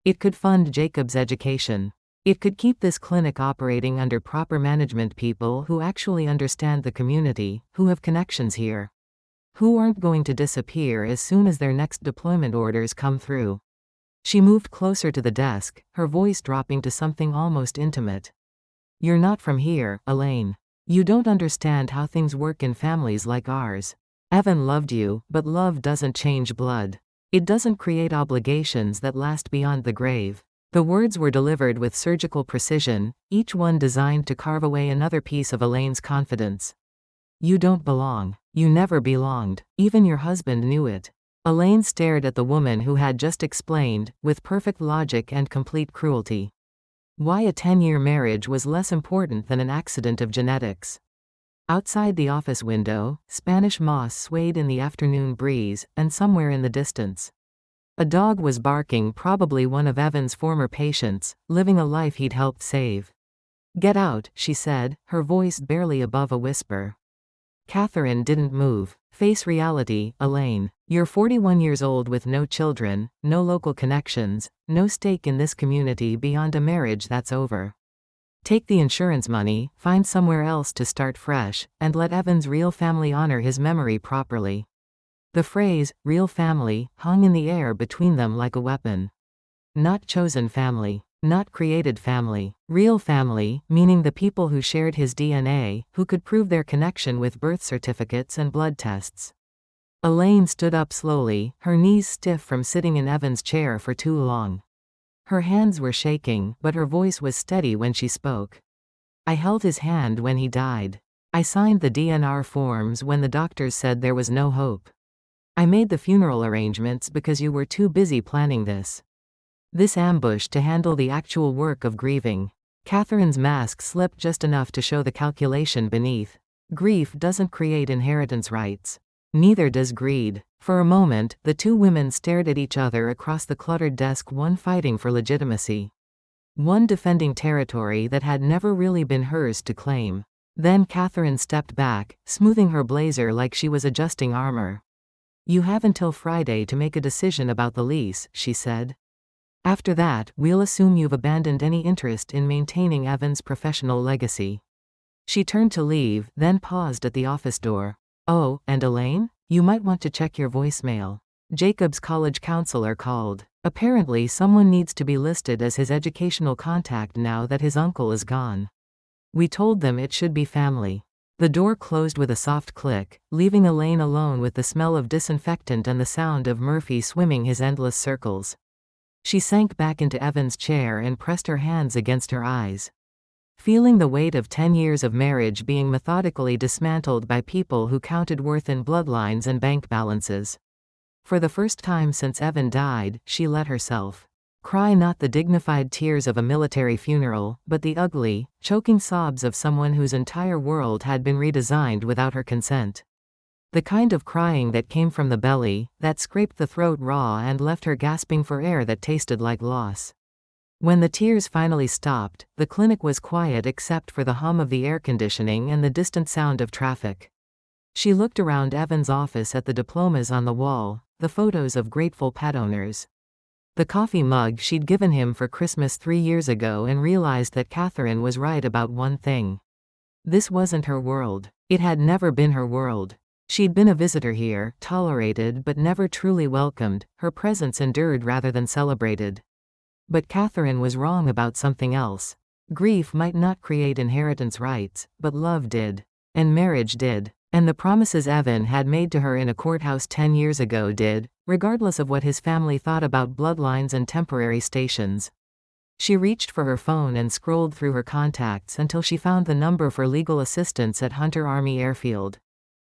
It could fund Jacob's education. It could keep this clinic operating under proper management, people who actually understand the community, who have connections here. Who aren't going to disappear as soon as their next deployment orders come through. She moved closer to the desk, her voice dropping to something almost intimate. You're not from here, Elaine. You don't understand how things work in families like ours. Evan loved you, but love doesn't change blood. It doesn't create obligations that last beyond the grave. The words were delivered with surgical precision, each one designed to carve away another piece of Elaine's confidence. You don't belong. You never belonged. Even your husband knew it. Elaine stared at the woman who had just explained, with perfect logic and complete cruelty, why a 10-year marriage was less important than an accident of genetics. Outside the office window, Spanish moss swayed in the afternoon breeze, and somewhere in the distance, a dog was barking, probably one of Evan's former patients, living a life he'd helped save. Get out, she said, her voice barely above a whisper. Catherine didn't move. Face reality, Elaine. You're 41 years old with no children, no local connections, no stake in this community beyond a marriage that's over. Take the insurance money, find somewhere else to start fresh, and let Evan's real family honor his memory properly. The phrase, real family, hung in the air between them like a weapon. Not chosen family. Not created family. Real family, meaning the people who shared his DNA, who could prove their connection with birth certificates and blood tests. Elaine stood up slowly, her knees stiff from sitting in Evan's chair for too long. Her hands were shaking, but her voice was steady when she spoke. I held his hand when he died. I signed the DNR forms when the doctors said there was no hope. I made the funeral arrangements because you were too busy planning this ambush to handle the actual work of grieving. Catherine's mask slipped just enough to show the calculation beneath. Grief doesn't create inheritance rights. Neither does greed. For a moment, the two women stared at each other across the cluttered desk, one fighting for legitimacy, one defending territory that had never really been hers to claim. Then Catherine stepped back, smoothing her blazer like she was adjusting armor. "You have until Friday to make a decision about the lease," she said. "After that, we'll assume you've abandoned any interest in maintaining Evan's professional legacy." She turned to leave, then paused at the office door. "Oh, and Elaine? You might want to check your voicemail. Jacob's college counselor called. Apparently someone needs to be listed as his educational contact now that his uncle is gone. We told them it should be family." The door closed with a soft click, leaving Elaine alone with the smell of disinfectant and the sound of Murphy swimming his endless circles. She sank back into Evan's chair and pressed her hands against her eyes, feeling the weight of 10 years of marriage being methodically dismantled by people who counted worth in bloodlines and bank balances. For the first time since Evan died, she let herself cry, not the dignified tears of a military funeral, but the ugly, choking sobs of someone whose entire world had been redesigned without her consent. The kind of crying that came from the belly, that scraped the throat raw and left her gasping for air that tasted like loss. When the tears finally stopped, the clinic was quiet except for the hum of the air conditioning and the distant sound of traffic. She looked around Evan's office at the diplomas on the wall, the photos of grateful pet owners, the coffee mug she'd given him for Christmas 3 years ago, and realized that Catherine was right about one thing. This wasn't her world. It had never been her world. She'd been a visitor here, tolerated but never truly welcomed, her presence endured rather than celebrated. But Catherine was wrong about something else. Grief might not create inheritance rights, but love did. And marriage did. And the promises Evan had made to her in a courthouse 10 years ago did, regardless of what his family thought about bloodlines and temporary stations. She reached for her phone and scrolled through her contacts until she found the number for legal assistance at Hunter Army Airfield.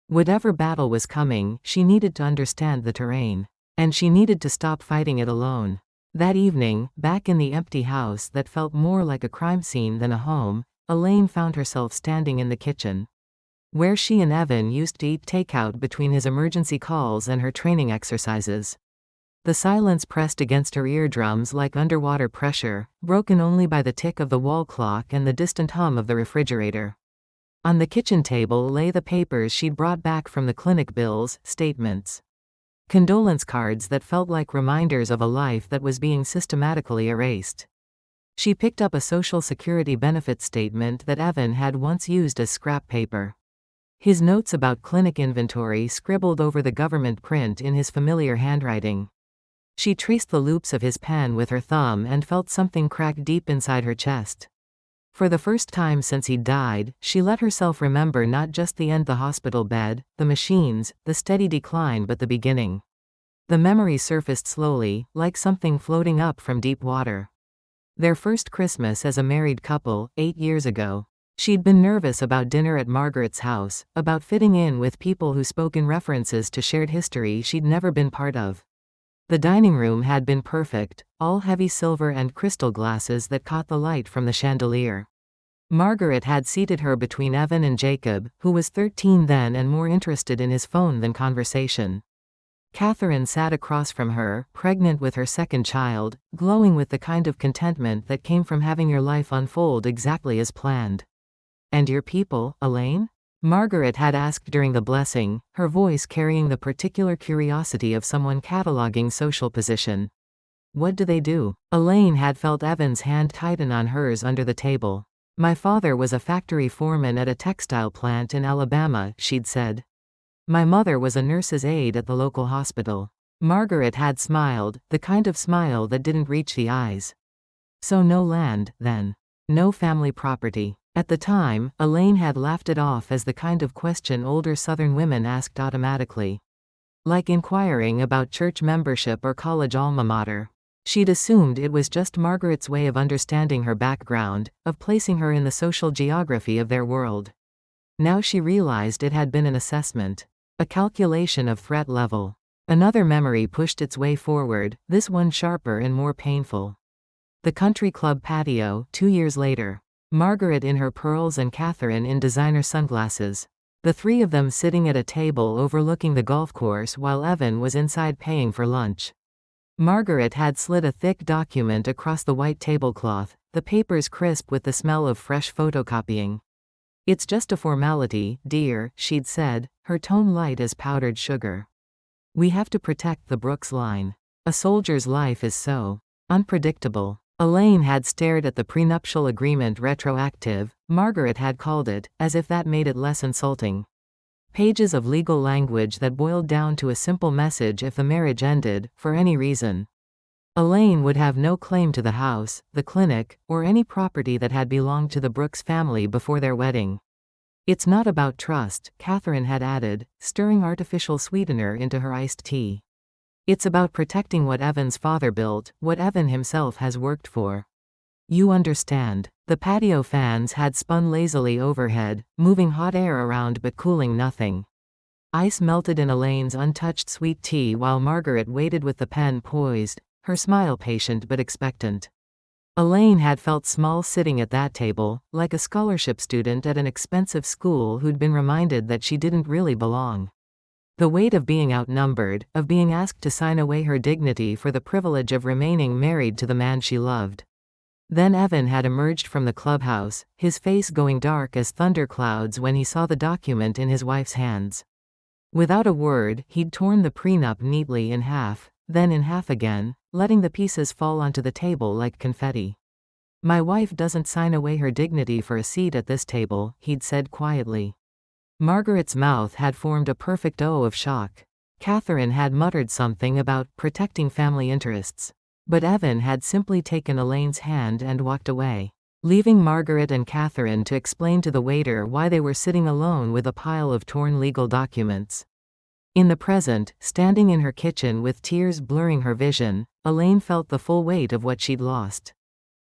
Whatever battle was coming, she needed to understand the terrain. And she needed to stop fighting it alone. That evening, back in the empty house that felt more like a crime scene than a home, Elaine found herself standing in the kitchen, where she and Evan used to eat takeout between his emergency calls and her training exercises. The silence pressed against her eardrums like underwater pressure, broken only by the tick of the wall clock and the distant hum of the refrigerator. On the kitchen table lay the papers she'd brought back from the clinic: bills, statements, condolence cards that felt like reminders of a life that was being systematically erased. She picked up a Social Security benefit statement that Evan had once used as scrap paper. His notes about clinic inventory scribbled over the government print in his familiar handwriting. She traced the loops of his pen with her thumb and felt something crack deep inside her chest. For the first time since he died, she let herself remember not just the end, the hospital bed, the machines, the steady decline, but the beginning. The memory surfaced slowly, like something floating up from deep water. Their first Christmas as a married couple, 8 years ago. She'd been nervous about dinner at Margaret's house, about fitting in with people who spoke in references to shared history she'd never been part of. The dining room had been perfect, all heavy silver and crystal glasses that caught the light from the chandelier. Margaret had seated her between Evan and Jacob, who was 13 then and more interested in his phone than conversation. Catherine sat across from her, pregnant with her second child, glowing with the kind of contentment that came from having your life unfold exactly as planned. "And your people, Elaine?" Margaret had asked during the blessing, her voice carrying the particular curiosity of someone cataloging social position. "What do they do?" Elaine had felt Evan's hand tighten on hers under the table. "My father was a factory foreman at a textile plant in Alabama," she'd said. "My mother was a nurse's aide at the local hospital." Margaret had smiled, the kind of smile that didn't reach the eyes. "So no land, then? No family property?" At the time, Elaine had laughed it off as the kind of question older Southern women asked automatically, like inquiring about church membership or college alma mater. She'd assumed it was just Margaret's way of understanding her background, of placing her in the social geography of their world. Now she realized it had been an assessment, a calculation of threat level. Another memory pushed its way forward, this one sharper and more painful. The country club patio, 2 years later. Margaret in her pearls and Catherine in designer sunglasses. The three of them sitting at a table overlooking the golf course while Evan was inside paying for lunch. Margaret had slid a thick document across the white tablecloth, the papers crisp with the smell of fresh photocopying. "It's just a formality, dear," she'd said, her tone light as powdered sugar. "We have to protect the Brooks line. A soldier's life is so unpredictable." Elaine had stared at the prenuptial agreement retroactive, Margaret had called it, as if that made it less insulting. Pages of legal language that boiled down to a simple message if the marriage ended, for any reason. Elaine would have no claim to the house, the clinic, or any property that had belonged to the Brooks family before their wedding. "It's not about trust," Catherine had added, stirring artificial sweetener into her iced tea. "It's about protecting what Evan's father built, what Evan himself has worked for. You understand." The patio fans had spun lazily overhead, moving hot air around but cooling nothing. Ice melted in Elaine's untouched sweet tea while Margaret waited with the pen poised, her smile patient but expectant. Elaine had felt small sitting at that table, like a scholarship student at an expensive school who'd been reminded that she didn't really belong. The weight of being outnumbered, of being asked to sign away her dignity for the privilege of remaining married to the man she loved. Then Evan had emerged from the clubhouse, his face going dark as thunderclouds when he saw the document in his wife's hands. Without a word, he'd torn the prenup neatly in half, then in half again, letting the pieces fall onto the table like confetti. "My wife doesn't sign away her dignity for a seat at this table," he'd said quietly. Margaret's mouth had formed a perfect O of shock. Catherine had muttered something about protecting family interests. But Evan had simply taken Elaine's hand and walked away, leaving Margaret and Catherine to explain to the waiter why they were sitting alone with a pile of torn legal documents. In the present, standing in her kitchen with tears blurring her vision, Elaine felt the full weight of what she'd lost.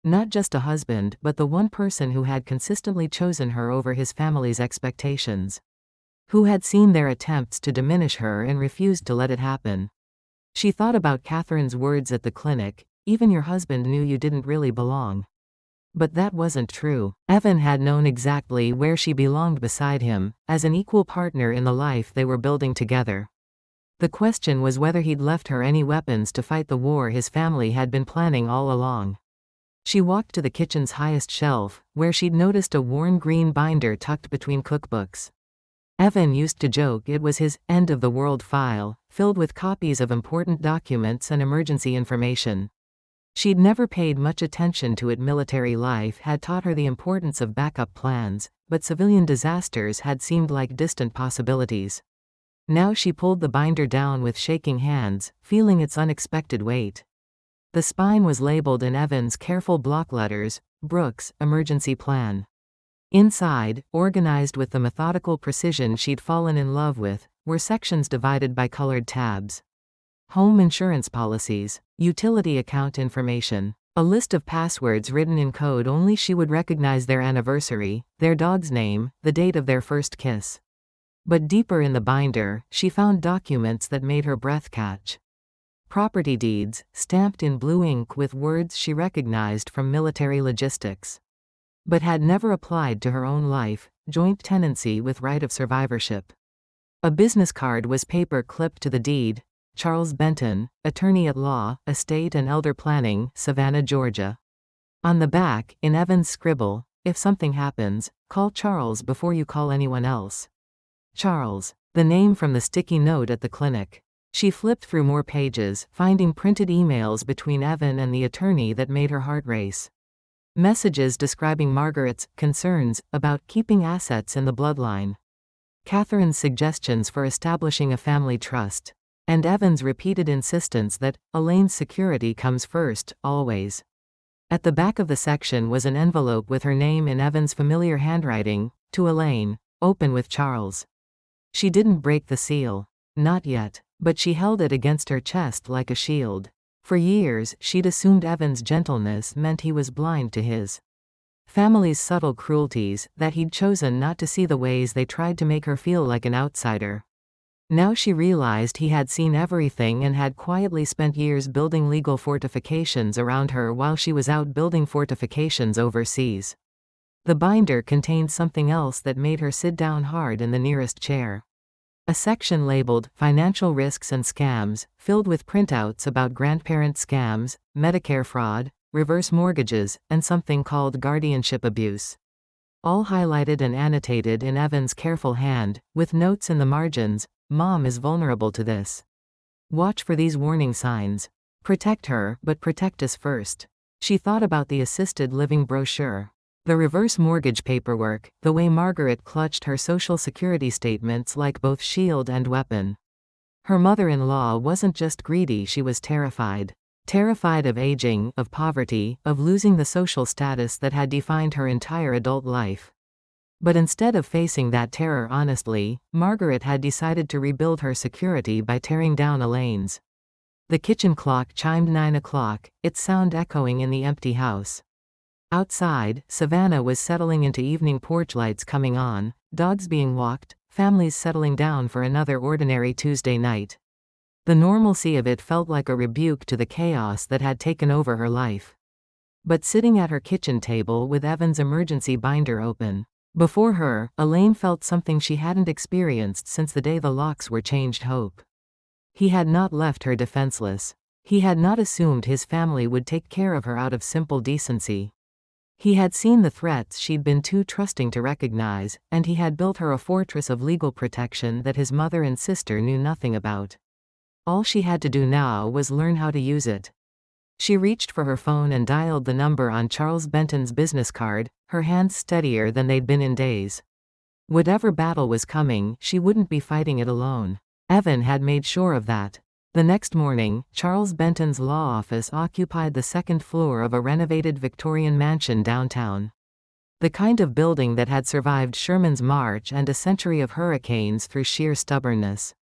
Not just a husband, but the one person who had consistently chosen her over his family's expectations. Who had seen their attempts to diminish her and refused to let it happen. She thought about Catherine's words at the clinic, "Even your husband knew you didn't really belong." But that wasn't true. Evan had known exactly where she belonged beside him, as an equal partner in the life they were building together. The question was whether he'd left her any weapons to fight the war his family had been planning all along. She walked to the kitchen's highest shelf, where she'd noticed a worn green binder tucked between cookbooks. Evan used to joke it was his end-of-the-world file, filled with copies of important documents and emergency information. She'd never paid much attention to it. Military life had taught her the importance of backup plans, but civilian disasters had seemed like distant possibilities. Now she pulled the binder down with shaking hands, feeling its unexpected weight. The spine was labeled in Evan's careful block letters, "Brooks, Emergency Plan." Inside, organized with the methodical precision she'd fallen in love with, were sections divided by colored tabs. Home insurance policies, utility account information, a list of passwords written in code only she would recognize, their anniversary, their dog's name, the date of their first kiss. But deeper in the binder, she found documents that made her breath catch. Property deeds, stamped in blue ink with words she recognized from military logistics. But had never applied to her own life, joint tenancy with right of survivorship. A business card was paper clipped to the deed, Charles Benton, attorney at law, estate and elder planning, Savannah, Georgia. On the back, in Evan's scribble, "If something happens, call Charles before you call anyone else." Charles, the name from the sticky note at the clinic. She flipped through more pages, finding printed emails between Evan and the attorney that made her heart race. Messages describing Margaret's concerns about keeping assets in the bloodline. Catherine's suggestions for establishing a family trust. And Evan's repeated insistence that Elaine's security comes first, always. At the back of the section was an envelope with her name in Evan's familiar handwriting, "To Elaine, open with Charles." She didn't break the seal. Not yet. But she held it against her chest like a shield. For years, she'd assumed Evan's gentleness meant he was blind to his family's subtle cruelties, that he'd chosen not to see the ways they tried to make her feel like an outsider. Now she realized he had seen everything and had quietly spent years building legal fortifications around her while she was out building fortifications overseas. The binder contained something else that made her sit down hard in the nearest chair. A section labeled Financial Risks and Scams, filled with printouts about grandparent scams, Medicare fraud, reverse mortgages, and something called guardianship abuse. All highlighted and annotated in Evan's careful hand, with notes in the margins. Mom is vulnerable to this. Watch for these warning signs. Protect her, but protect us first. She thought about the assisted living brochure. The reverse mortgage paperwork, the way Margaret clutched her social security statements like both shield and weapon. Her mother-in-law wasn't just greedy, she was terrified. Terrified of aging, of poverty, of losing the social status that had defined her entire adult life. But instead of facing that terror honestly, Margaret had decided to rebuild her security by tearing down Elaine's. The kitchen clock chimed 9 o'clock, its sound echoing in the empty house. Outside, Savannah was settling into evening, porch lights coming on, dogs being walked, families settling down for another ordinary Tuesday night. The normalcy of it felt like a rebuke to the chaos that had taken over her life. But sitting at her kitchen table with Evan's emergency binder open before her, Elaine felt something she hadn't experienced since the day the locks were changed. Hope. He had not left her defenseless. He had not assumed his family would take care of her out of simple decency. He had seen the threats she'd been too trusting to recognize, and he had built her a fortress of legal protection that his mother and sister knew nothing about. All she had to do now was learn how to use it. She reached for her phone and dialed the number on Charles Benton's business card, her hands steadier than they'd been in days. Whatever battle was coming, she wouldn't be fighting it alone. Evan had made sure of that. The next morning, Charles Benton's law office occupied the second floor of a renovated Victorian mansion downtown. The kind of building that had survived Sherman's march and a century of hurricanes through sheer stubbornness.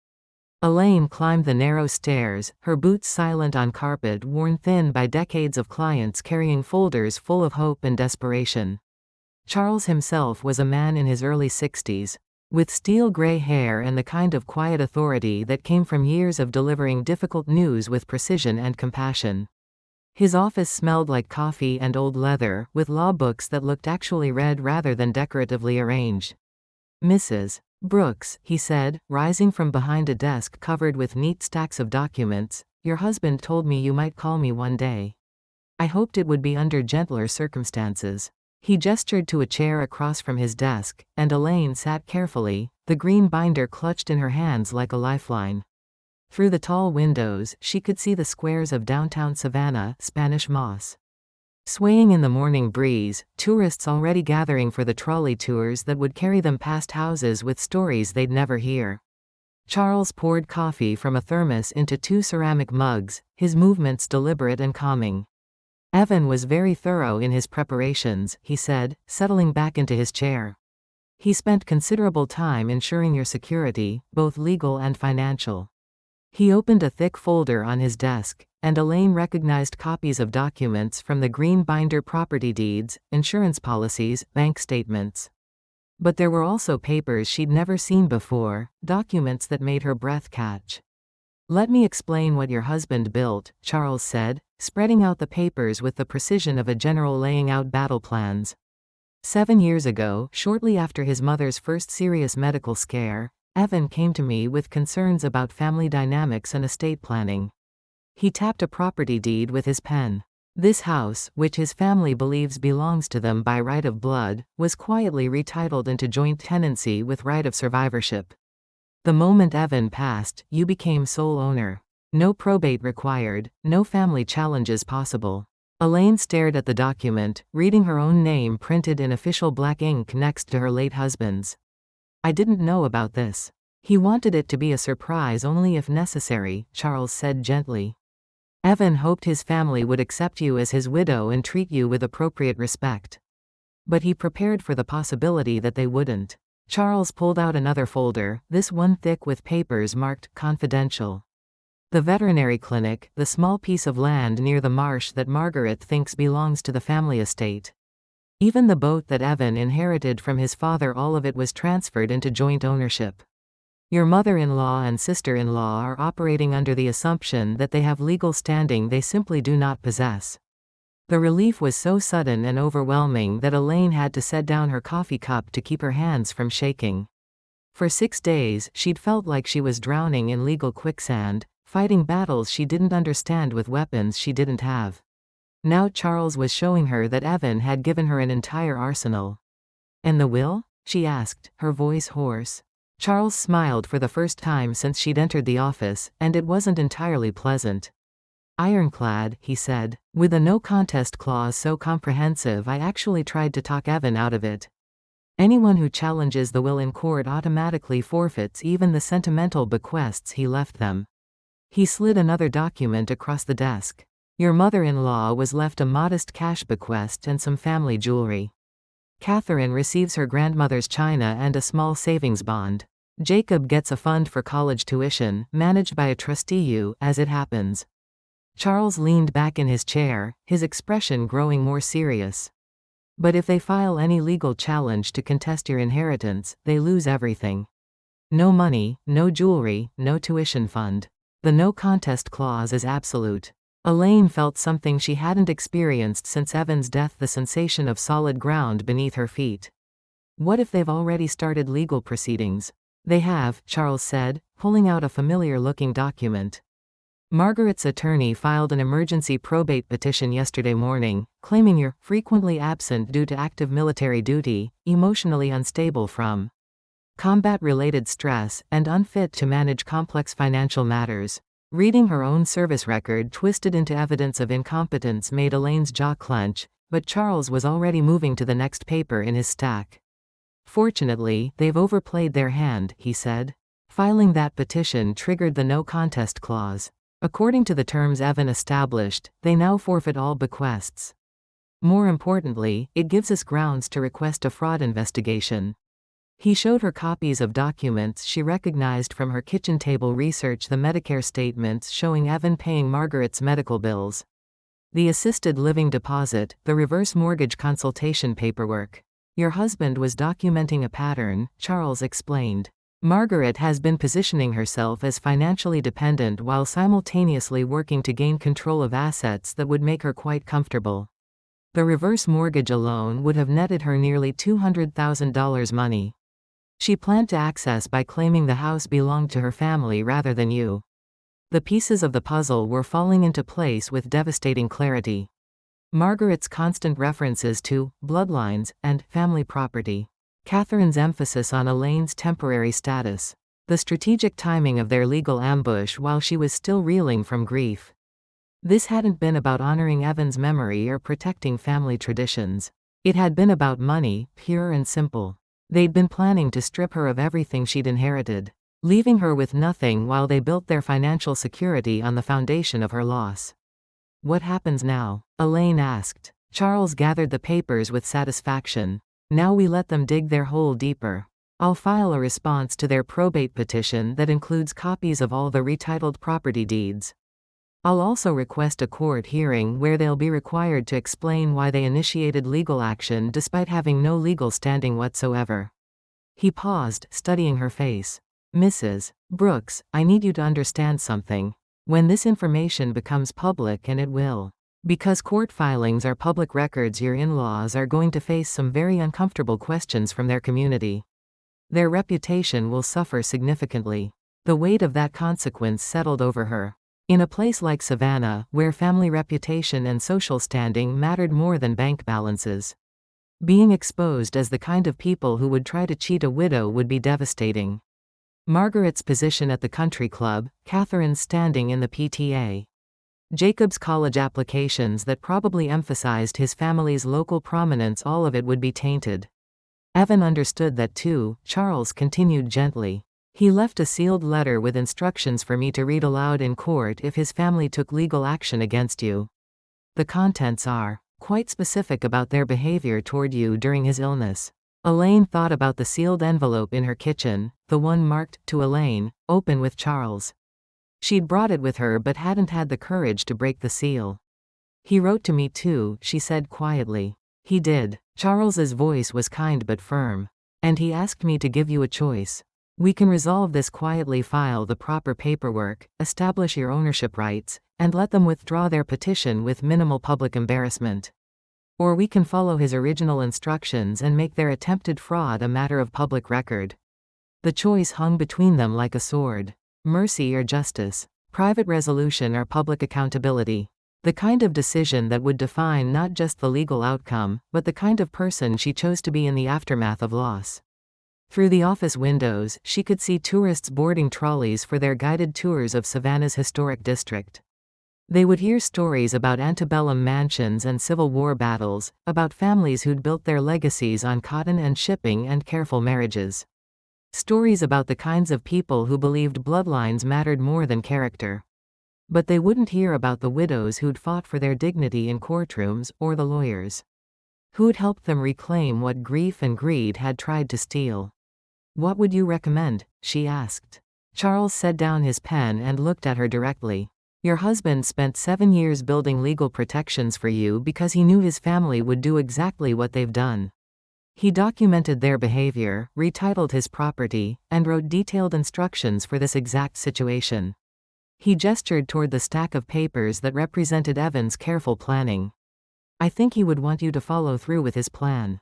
Elaine climbed the narrow stairs, her boots silent on carpet worn thin by decades of clients carrying folders full of hope and desperation. Charles himself was a man in his early 60s, with steel gray hair and the kind of quiet authority that came from years of delivering difficult news with precision and compassion. His office smelled like coffee and old leather, with law books that looked actually read rather than decoratively arranged. "Mrs. Brooks," he said, rising from behind a desk covered with neat stacks of documents, "your husband told me you might call me one day. I hoped it would be under gentler circumstances." He gestured to a chair across from his desk, and Elaine sat carefully, the green binder clutched in her hands like a lifeline. Through the tall windows, she could see the squares of downtown Savannah, Spanish Moss. Swaying in the morning breeze, tourists already gathering for the trolley tours that would carry them past houses with stories they'd never hear. Charles poured coffee from a thermos into 2 ceramic mugs, his movements deliberate and calming. "Evan was very thorough in his preparations," he said, settling back into his chair. "He spent considerable time ensuring your security, both legal and financial." He opened a thick folder on his desk, and Elaine recognized copies of documents from the green binder: property deeds, insurance policies, bank statements. But there were also papers she'd never seen before, documents that made her breath catch. "Let me explain what your husband built," Charles said, spreading out the papers with the precision of a general laying out battle plans. 7 years ago, shortly after his mother's first serious medical scare, Evan came to me with concerns about family dynamics and estate planning. He tapped a property deed with his pen. This house, which his family believes belongs to them by right of blood, was quietly retitled into joint tenancy with right of survivorship. The moment Evan passed, you became sole owner. No probate required, no family challenges possible. Elaine stared at the document, reading her own name printed in official black ink next to her late husband's. "I didn't know about this." "He wanted it to be a surprise only if necessary," Charles said gently. "Evan hoped his family would accept you as his widow and treat you with appropriate respect. But he prepared for the possibility that they wouldn't." Charles pulled out another folder, this one thick with papers marked "Confidential." "The veterinary clinic, the small piece of land near the marsh that Margaret thinks belongs to the family estate. Even the boat that Evan inherited from his father, all of it was transferred into joint ownership." Your mother-in-law and sister-in-law are operating under the assumption that they have legal standing they simply do not possess. The relief was so sudden and overwhelming that Elaine had to set down her coffee cup to keep her hands from shaking. For 6 days, she'd felt like she was drowning in legal quicksand, fighting battles she didn't understand with weapons she didn't have. Now Charles was showing her that Evan had given her an entire arsenal. "And the will?" she asked, her voice hoarse. Charles smiled for the first time since she'd entered the office, and it wasn't entirely pleasant. "Ironclad," he said. "With a no-contest clause so comprehensive I actually tried to talk Evan out of it. Anyone who challenges the will in court automatically forfeits even the sentimental bequests he left them." He slid another document across the desk. "Your mother-in-law was left a modest cash bequest and some family jewelry. Catherine receives her grandmother's china and a small savings bond. Jacob gets a fund for college tuition, managed by a trustee, as it happens." Charles leaned back in his chair, his expression growing more serious. "But if they file any legal challenge to contest your inheritance, they lose everything. No money, no jewelry, no tuition fund. The no-contest clause is absolute." Elaine felt something she hadn't experienced since Evan's death, the sensation of solid ground beneath her feet. "What if they've already started legal proceedings?" "They have," Charles said, pulling out a familiar-looking document. "Margaret's attorney filed an emergency probate petition yesterday morning, claiming you're frequently absent due to active military duty, emotionally unstable from combat-related stress, and unfit to manage complex financial matters." Reading her own service record twisted into evidence of incompetence made Elaine's jaw clench, but Charles was already moving to the next paper in his stack. "Fortunately, they've overplayed their hand," he said. "Filing that petition triggered the no-contest clause. According to the terms Evan established, they now forfeit all bequests. More importantly, it gives us grounds to request a fraud investigation." He showed her copies of documents she recognized from her kitchen table research, the Medicare statements showing Evan paying Margaret's medical bills, the assisted living deposit, the reverse mortgage consultation paperwork. "Your husband was documenting a pattern," Charles explained. "Margaret has been positioning herself as financially dependent while simultaneously working to gain control of assets that would make her quite comfortable. The reverse mortgage alone would have netted her nearly $200,000 money. She planned to access by claiming the house belonged to her family rather than you." The pieces of the puzzle were falling into place with devastating clarity. Margaret's constant references to bloodlines and family property. Catherine's emphasis on Elaine's temporary status. The strategic timing of their legal ambush while she was still reeling from grief. This hadn't been about honoring Evan's memory or protecting family traditions. It had been about money, pure and simple. They'd been planning to strip her of everything she'd inherited, leaving her with nothing while they built their financial security on the foundation of her loss. "What happens now?" Elaine asked. Charles gathered the papers with satisfaction. "Now we let them dig their hole deeper. I'll file a response to their probate petition that includes copies of all the retitled property deeds. I'll also request a court hearing where they'll be required to explain why they initiated legal action despite having no legal standing whatsoever." He paused, studying her face. "Mrs. Brooks, I need you to understand something. When this information becomes public, and it will, because court filings are public records, your in-laws are going to face some very uncomfortable questions from their community. Their reputation will suffer significantly." The weight of that consequence settled over her. In a place like Savannah, where family reputation and social standing mattered more than bank balances, being exposed as the kind of people who would try to cheat a widow would be devastating. Margaret's position at the country club, Catherine's standing in the PTA, Jacob's college applications that probably emphasized his family's local prominence, all of it would be tainted. Evan understood that too, Charles continued gently. "He left a sealed letter with instructions for me to read aloud in court if his family took legal action against you. The contents are quite specific about their behavior toward you during his illness." Elaine thought about the sealed envelope in her kitchen, the one marked, "To Elaine, open with Charles." She'd brought it with her but hadn't had the courage to break the seal. "He wrote to me too," she said quietly. "He did." Charles's voice was kind but firm. "And he asked me to give you a choice. We can resolve this quietly, file the proper paperwork, establish your ownership rights, and let them withdraw their petition with minimal public embarrassment. Or we can follow his original instructions and make their attempted fraud a matter of public record. The choice hung between them like a sword. Mercy or justice. Private resolution or public accountability. The kind of decision that would define not just the legal outcome, but the kind of person she chose to be in the aftermath of loss. Through the office windows, she could see tourists boarding trolleys for their guided tours of Savannah's historic district. They would hear stories about antebellum mansions and Civil War battles, about families who'd built their legacies on cotton and shipping and careful marriages. Stories about the kinds of people who believed bloodlines mattered more than character. But they wouldn't hear about the widows who'd fought for their dignity in courtrooms, or the lawyers who'd helped them reclaim what grief and greed had tried to steal. "What would you recommend?" she asked. Charles set down his pen and looked at her directly. "Your husband spent 7 years building legal protections for you because he knew his family would do exactly what they've done. He documented their behavior, retitled his property, and wrote detailed instructions for this exact situation." He gestured toward the stack of papers that represented Evan's careful planning. "I think he would want you to follow through with his plan.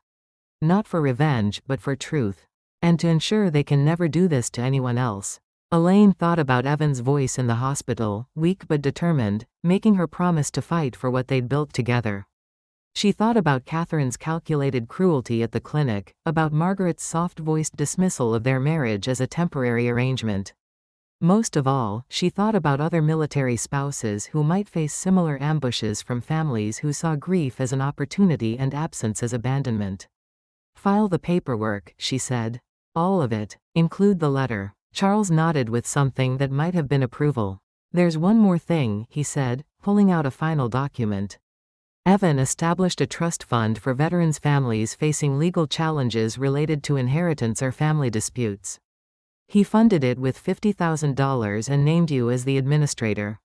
Not for revenge, but for truth. And to ensure they can never do this to anyone else." Elaine thought about Evan's voice in the hospital, weak but determined, making her promise to fight for what they'd built together. She thought about Catherine's calculated cruelty at the clinic, about Margaret's soft-voiced dismissal of their marriage as a temporary arrangement. Most of all, she thought about other military spouses who might face similar ambushes from families who saw grief as an opportunity and absence as abandonment. "File the paperwork," she said. "All of it. Include the letter." Charles nodded with something that might have been approval. "There's one more thing," he said, pulling out a final document. Evan established a trust fund for veterans' families facing legal challenges related to inheritance or family disputes. He funded it with $50,000 and named you as the administrator.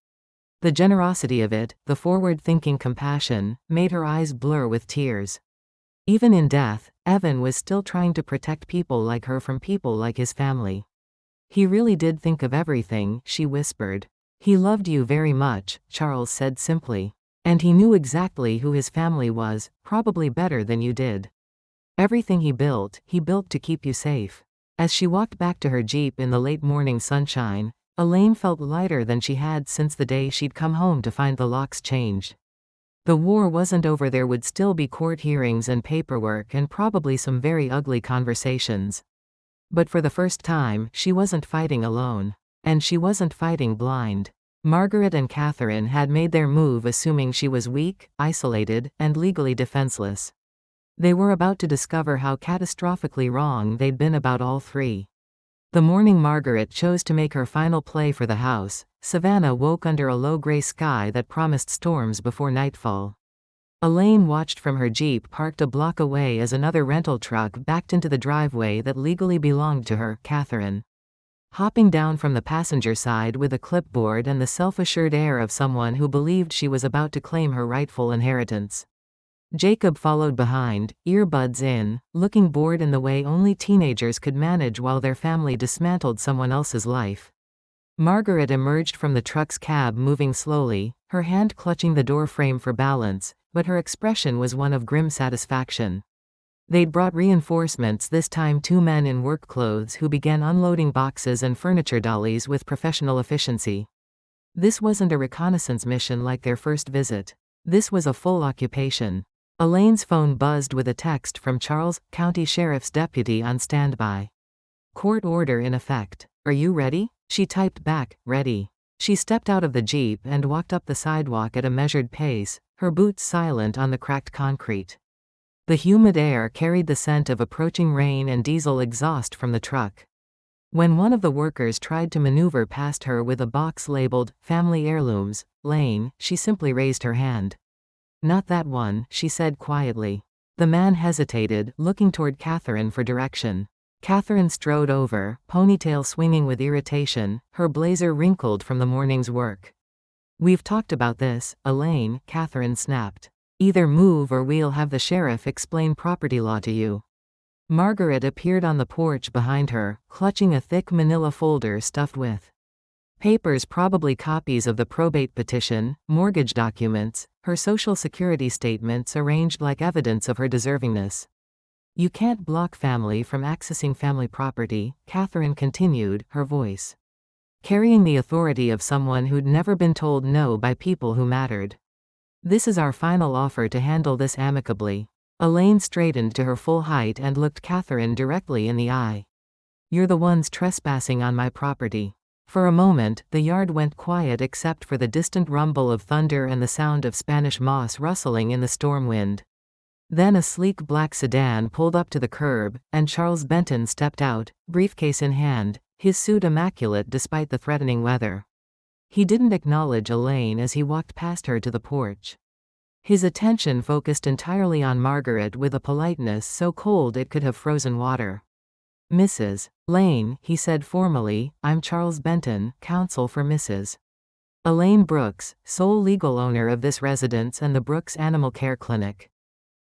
The generosity of it, the forward-thinking compassion, made her eyes blur with tears. Even in death, Evan was still trying to protect people like her from people like his family. "He really did think of everything," she whispered. "He loved you very much," Charles said simply. "And he knew exactly who his family was, probably better than you did. Everything he built to keep you safe." As she walked back to her Jeep in the late morning sunshine, Elaine felt lighter than she had since the day she'd come home to find the locks changed. The war wasn't over. There would still be court hearings and paperwork and probably some very ugly conversations. But for the first time, she wasn't fighting alone. And she wasn't fighting blind. Margaret and Catherine had made their move assuming she was weak, isolated, and legally defenseless. They were about to discover how catastrophically wrong they'd been about all three. The morning Margaret chose to make her final play for the house, Savannah woke under a low gray sky that promised storms before nightfall. Elaine watched from her Jeep parked a block away as another rental truck backed into the driveway that legally belonged to her, Catherine. Hopping down from the passenger side with a clipboard and the self-assured air of someone who believed she was about to claim her rightful inheritance. Jacob followed behind, earbuds in, looking bored in the way only teenagers could manage while their family dismantled someone else's life. Margaret emerged from the truck's cab moving slowly, her hand clutching the door frame for balance, but her expression was one of grim satisfaction. They'd brought reinforcements, this time 2 men in work clothes who began unloading boxes and furniture dollies with professional efficiency. This wasn't a reconnaissance mission like their first visit. This was a full occupation. Elaine's phone buzzed with a text from Charles, County Sheriff's deputy on standby. "Court order in effect. Are you ready?" She typed back, "Ready." She stepped out of the Jeep and walked up the sidewalk at a measured pace, her boots silent on the cracked concrete. The humid air carried the scent of approaching rain and diesel exhaust from the truck. When one of the workers tried to maneuver past her with a box labeled, "Family Heirlooms, Lane," she simply raised her hand. "Not that one," she said quietly. The man hesitated, looking toward Catherine for direction. Catherine strode over, ponytail swinging with irritation, her blazer wrinkled from the morning's work. "We've talked about this, Elaine," Catherine snapped. "Either move or we'll have the sheriff explain property law to you." Margaret appeared on the porch behind her, clutching a thick manila folder stuffed with papers, probably copies of the probate petition, mortgage documents, her social security statements arranged like evidence of her deservingness. You can't block family from accessing family property, Catherine continued, her voice carrying the authority of someone who'd never been told no by people who mattered. This is our final offer to handle this amicably. Elaine straightened to her full height and looked Catherine directly in the eye. You're the ones trespassing on my property. For a moment, the yard went quiet except for the distant rumble of thunder and the sound of Spanish moss rustling in the storm wind. Then a sleek black sedan pulled up to the curb, and Charles Benton stepped out, briefcase in hand, his suit immaculate despite the threatening weather. He didn't acknowledge Elaine as he walked past her to the porch. His attention focused entirely on Margaret with a politeness so cold it could have frozen water. Mrs. Lane, he said formally, I'm Charles Benton, counsel for Mrs. Elaine Brooks, sole legal owner of this residence and the Brooks Animal Care Clinic.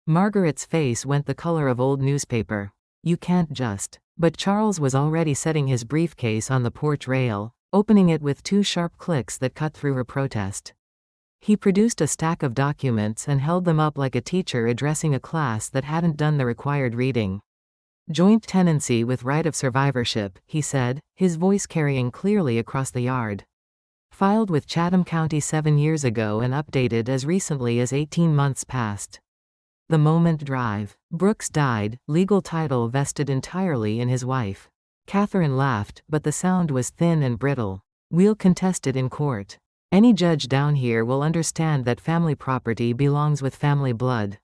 Margaret's face went the color of old newspaper. You can't just. But Charles was already setting his briefcase on the porch rail, opening it with two sharp clicks that cut through her protest. He produced a stack of documents and held them up like a teacher addressing a class that hadn't done the required reading. Joint tenancy with right of survivorship, he said, his voice carrying clearly across the yard. Filed with Chatham County 7 years ago and updated as recently as 18 months past. The moment drive. Brooks died, legal title vested entirely in his wife. Catherine laughed, but the sound was thin and brittle. We'll contest it in court. Any judge down here will understand that family property belongs with family blood.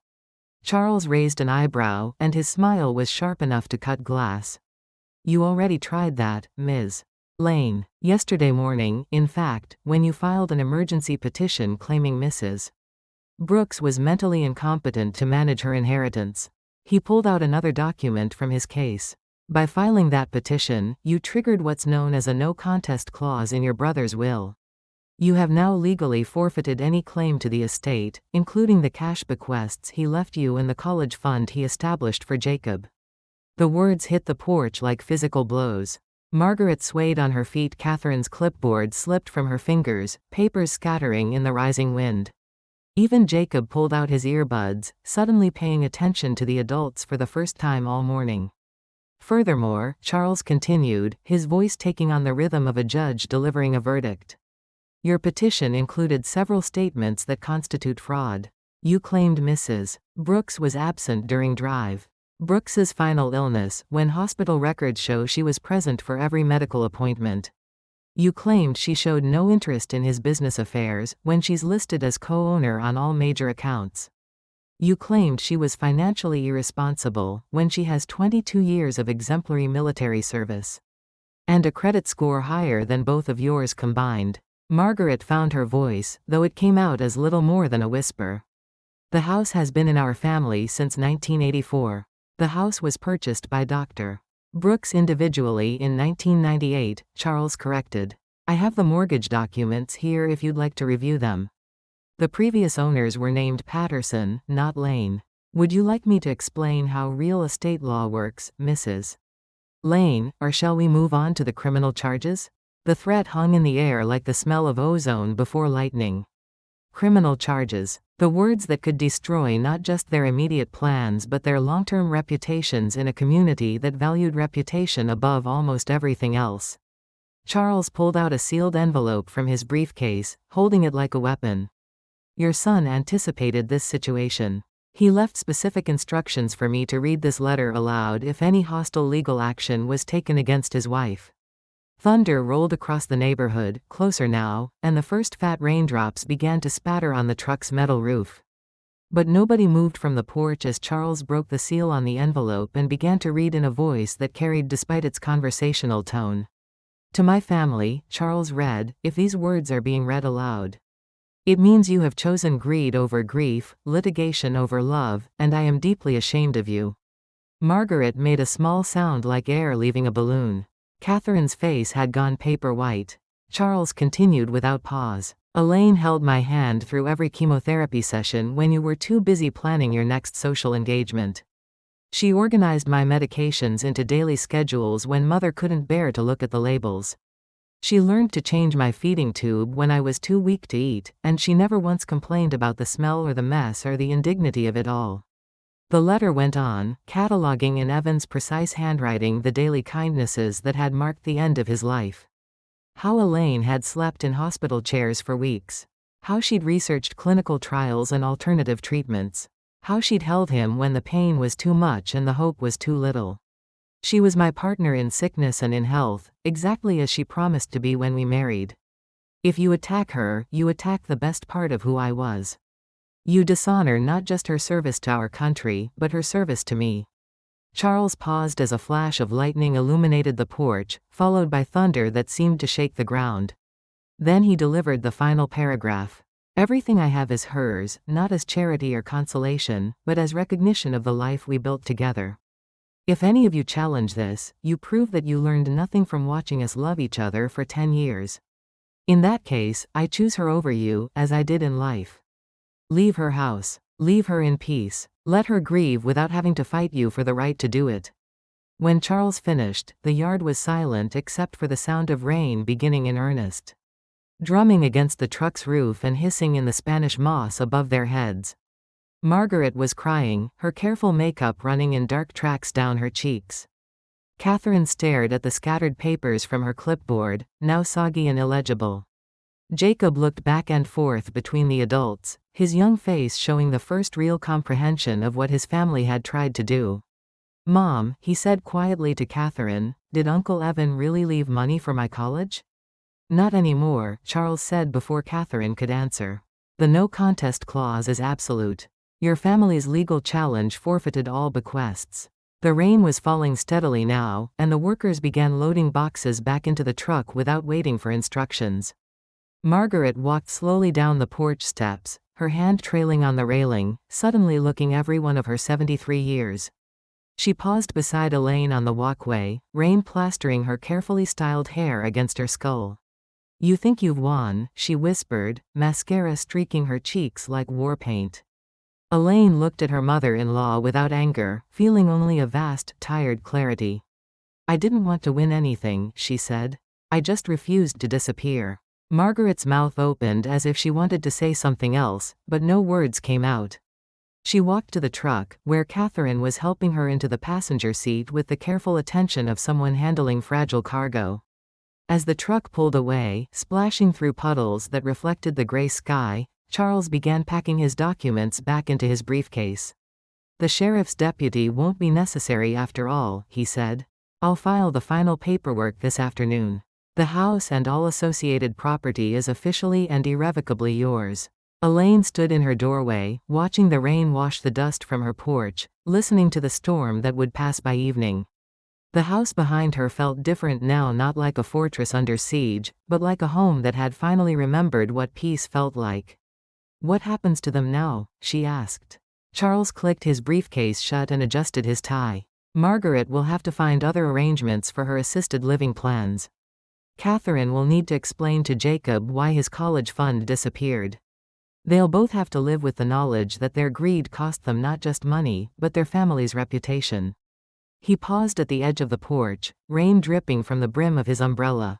Charles raised an eyebrow, and his smile was sharp enough to cut glass. You already tried that, Ms. Lane. Yesterday morning, in fact, when you filed an emergency petition claiming Mrs. Brooks was mentally incompetent to manage her inheritance. He pulled out another document from his case. By filing that petition, you triggered what's known as a no-contest clause in your brother's will. You have now legally forfeited any claim to the estate, including the cash bequests he left you and the college fund he established for Jacob. The words hit the porch like physical blows. Margaret swayed on her feet. Catherine's clipboard slipped from her fingers, papers scattering in the rising wind. Even Jacob pulled out his earbuds, suddenly paying attention to the adults for the first time all morning. Furthermore, Charles continued, his voice taking on the rhythm of a judge delivering a verdict. Your petition included several statements that constitute fraud. You claimed Mrs. Brooks was absent during drive. Brooks's final illness, when hospital records show she was present for every medical appointment. You claimed she showed no interest in his business affairs, when she's listed as co-owner on all major accounts. You claimed she was financially irresponsible, when she has 22 years of exemplary military service. And a credit score higher than both of yours combined. Margaret found her voice, though it came out as little more than a whisper. The house has been in our family since 1984. The house was purchased by Dr. Brooks individually in 1998, Charles corrected. I have the mortgage documents here if you'd like to review them. The previous owners were named Patterson, not Lane. Would you like me to explain how real estate law works, Mrs. Lane, or shall we move on to the criminal charges? The threat hung in the air like the smell of ozone before lightning. Criminal charges. The words that could destroy not just their immediate plans but their long-term reputations in a community that valued reputation above almost everything else. Charles pulled out a sealed envelope from his briefcase, holding it like a weapon. Your son anticipated this situation. He left specific instructions for me to read this letter aloud if any hostile legal action was taken against his wife. Thunder rolled across the neighborhood, closer now, and the first fat raindrops began to spatter on the truck's metal roof. But nobody moved from the porch as Charles broke the seal on the envelope and began to read in a voice that carried despite its conversational tone. To my family, Charles read, if these words are being read aloud. It means you have chosen greed over grief, litigation over love, and I am deeply ashamed of you. Margaret made a small sound like air leaving a balloon. Catherine's face had gone paper white. Charles continued without pause. Elaine held my hand through every chemotherapy session when you were too busy planning your next social engagement. She organized my medications into daily schedules when mother couldn't bear to look at the labels. She learned to change my feeding tube when I was too weak to eat, and she never once complained about the smell or the mess or the indignity of it all. The letter went on, cataloging in Evan's precise handwriting the daily kindnesses that had marked the end of his life. How Elaine had slept in hospital chairs for weeks. How she'd researched clinical trials and alternative treatments. How she'd held him when the pain was too much and the hope was too little. She was my partner in sickness and in health, exactly as she promised to be when we married. If you attack her, you attack the best part of who I was. You dishonor not just her service to our country, but her service to me. Charles paused as a flash of lightning illuminated the porch, followed by thunder that seemed to shake the ground. Then he delivered the final paragraph. Everything I have is hers, not as charity or consolation, but as recognition of the life we built together. If any of you challenge this, you prove that you learned nothing from watching us love each other for 10 years. In that case, I choose her over you, as I did in life. Leave her house. Leave her in peace. Let her grieve without having to fight you for the right to do it. When Charles finished, the yard was silent except for the sound of rain beginning in earnest, drumming against the truck's roof and hissing in the Spanish moss above their heads. Margaret was crying, her careful makeup running in dark tracks down her cheeks. Catherine stared at the scattered papers from her clipboard, now soggy and illegible. Jacob looked back and forth between the adults, his young face showing the first real comprehension of what his family had tried to do. "Mom," he said quietly to Catherine, "did Uncle Evan really leave money for my college?" "Not anymore," Charles said before Catherine could answer. "The no contest clause is absolute. Your family's legal challenge forfeited all bequests." The rain was falling steadily now, and the workers began loading boxes back into the truck without waiting for instructions. Margaret walked slowly down the porch steps, her hand trailing on the railing, suddenly looking every one of her 73 years. She paused beside Elaine on the walkway, rain plastering her carefully styled hair against her skull. "You think you've won," she whispered, mascara streaking her cheeks like war paint. Elaine looked at her mother-in-law without anger, feeling only a vast, tired clarity. "I didn't want to win anything," she said. "I just refused to disappear." Margaret's mouth opened as if she wanted to say something else, but no words came out. She walked to the truck, where Catherine was helping her into the passenger seat with the careful attention of someone handling fragile cargo. As the truck pulled away, splashing through puddles that reflected the gray sky, Charles began packing his documents back into his briefcase. "The sheriff's deputy won't be necessary after all," he said. "I'll file the final paperwork this afternoon. The house and all associated property is officially and irrevocably yours." Elaine stood in her doorway, watching the rain wash the dust from her porch, listening to the storm that would pass by evening. The house behind her felt different now, not like a fortress under siege, but like a home that had finally remembered what peace felt like. "What happens to them now?" she asked. Charles clicked his briefcase shut and adjusted his tie. "Margaret will have to find other arrangements for her assisted living plans. Catherine will need to explain to Jacob why his college fund disappeared. They'll both have to live with the knowledge that their greed cost them not just money, but their family's reputation." He paused at the edge of the porch, rain dripping from the brim of his umbrella.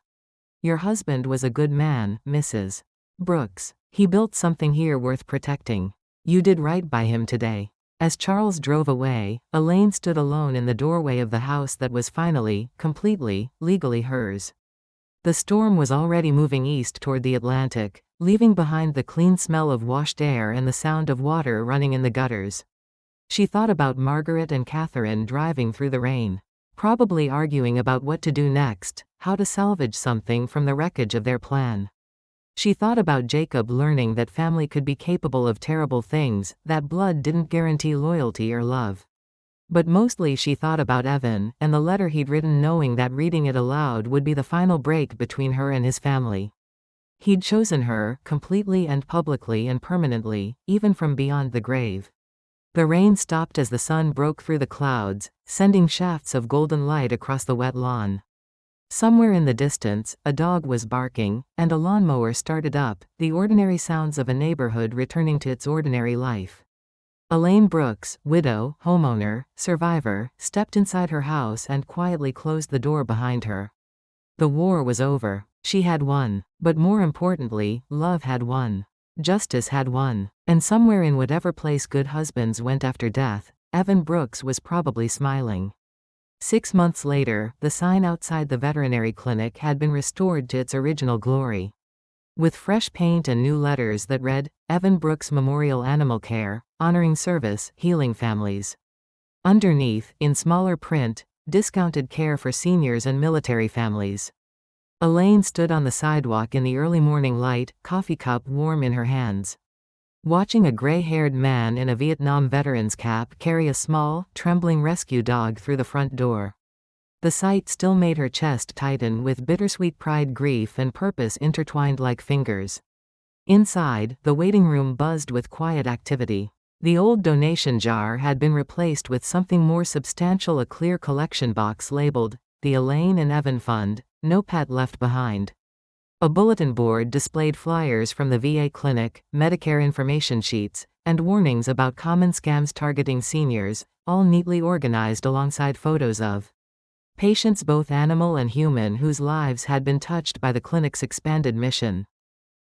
"Your husband was a good man, Mrs. Brooks. He built something here worth protecting. You did right by him today." As Charles drove away, Elaine stood alone in the doorway of the house that was finally, completely, legally hers. The storm was already moving east toward the Atlantic, leaving behind the clean smell of washed air and the sound of water running in the gutters. She thought about Margaret and Catherine driving through the rain, probably arguing about what to do next, how to salvage something from the wreckage of their plan. She thought about Jacob learning that family could be capable of terrible things, that blood didn't guarantee loyalty or love. But mostly she thought about Evan, and the letter he'd written, knowing that reading it aloud would be the final break between her and his family. He'd chosen her, completely and publicly and permanently, even from beyond the grave. The rain stopped as the sun broke through the clouds, sending shafts of golden light across the wet lawn. Somewhere in the distance, a dog was barking, and a lawnmower started up, the ordinary sounds of a neighborhood returning to its ordinary life. Elaine Brooks, widow, homeowner, survivor, stepped inside her house and quietly closed the door behind her. The war was over. She had won. But more importantly, love had won. Justice had won. And somewhere in whatever place good husbands went after death, Evan Brooks was probably smiling. 6 months later, the sign outside the veterinary clinic had been restored to its original glory. With fresh paint and new letters that read, Evan Brooks Memorial Animal Care, honoring service, healing families. Underneath, in smaller print, discounted care for seniors and military families. Elaine stood on the sidewalk in the early morning light, coffee cup warm in her hands. Watching a gray-haired man in a Vietnam veteran's cap carry a small, trembling rescue dog through the front door. The sight still made her chest tighten with bittersweet pride, grief and purpose intertwined like fingers. Inside, the waiting room buzzed with quiet activity. The old donation jar had been replaced with something more substantial, a clear collection box labeled, "The Elaine and Evan Fund, No Pet Left Behind." A bulletin board displayed flyers from the VA clinic, Medicare information sheets, and warnings about common scams targeting seniors, all neatly organized alongside photos of patients, both animal and human, whose lives had been touched by the clinic's expanded mission.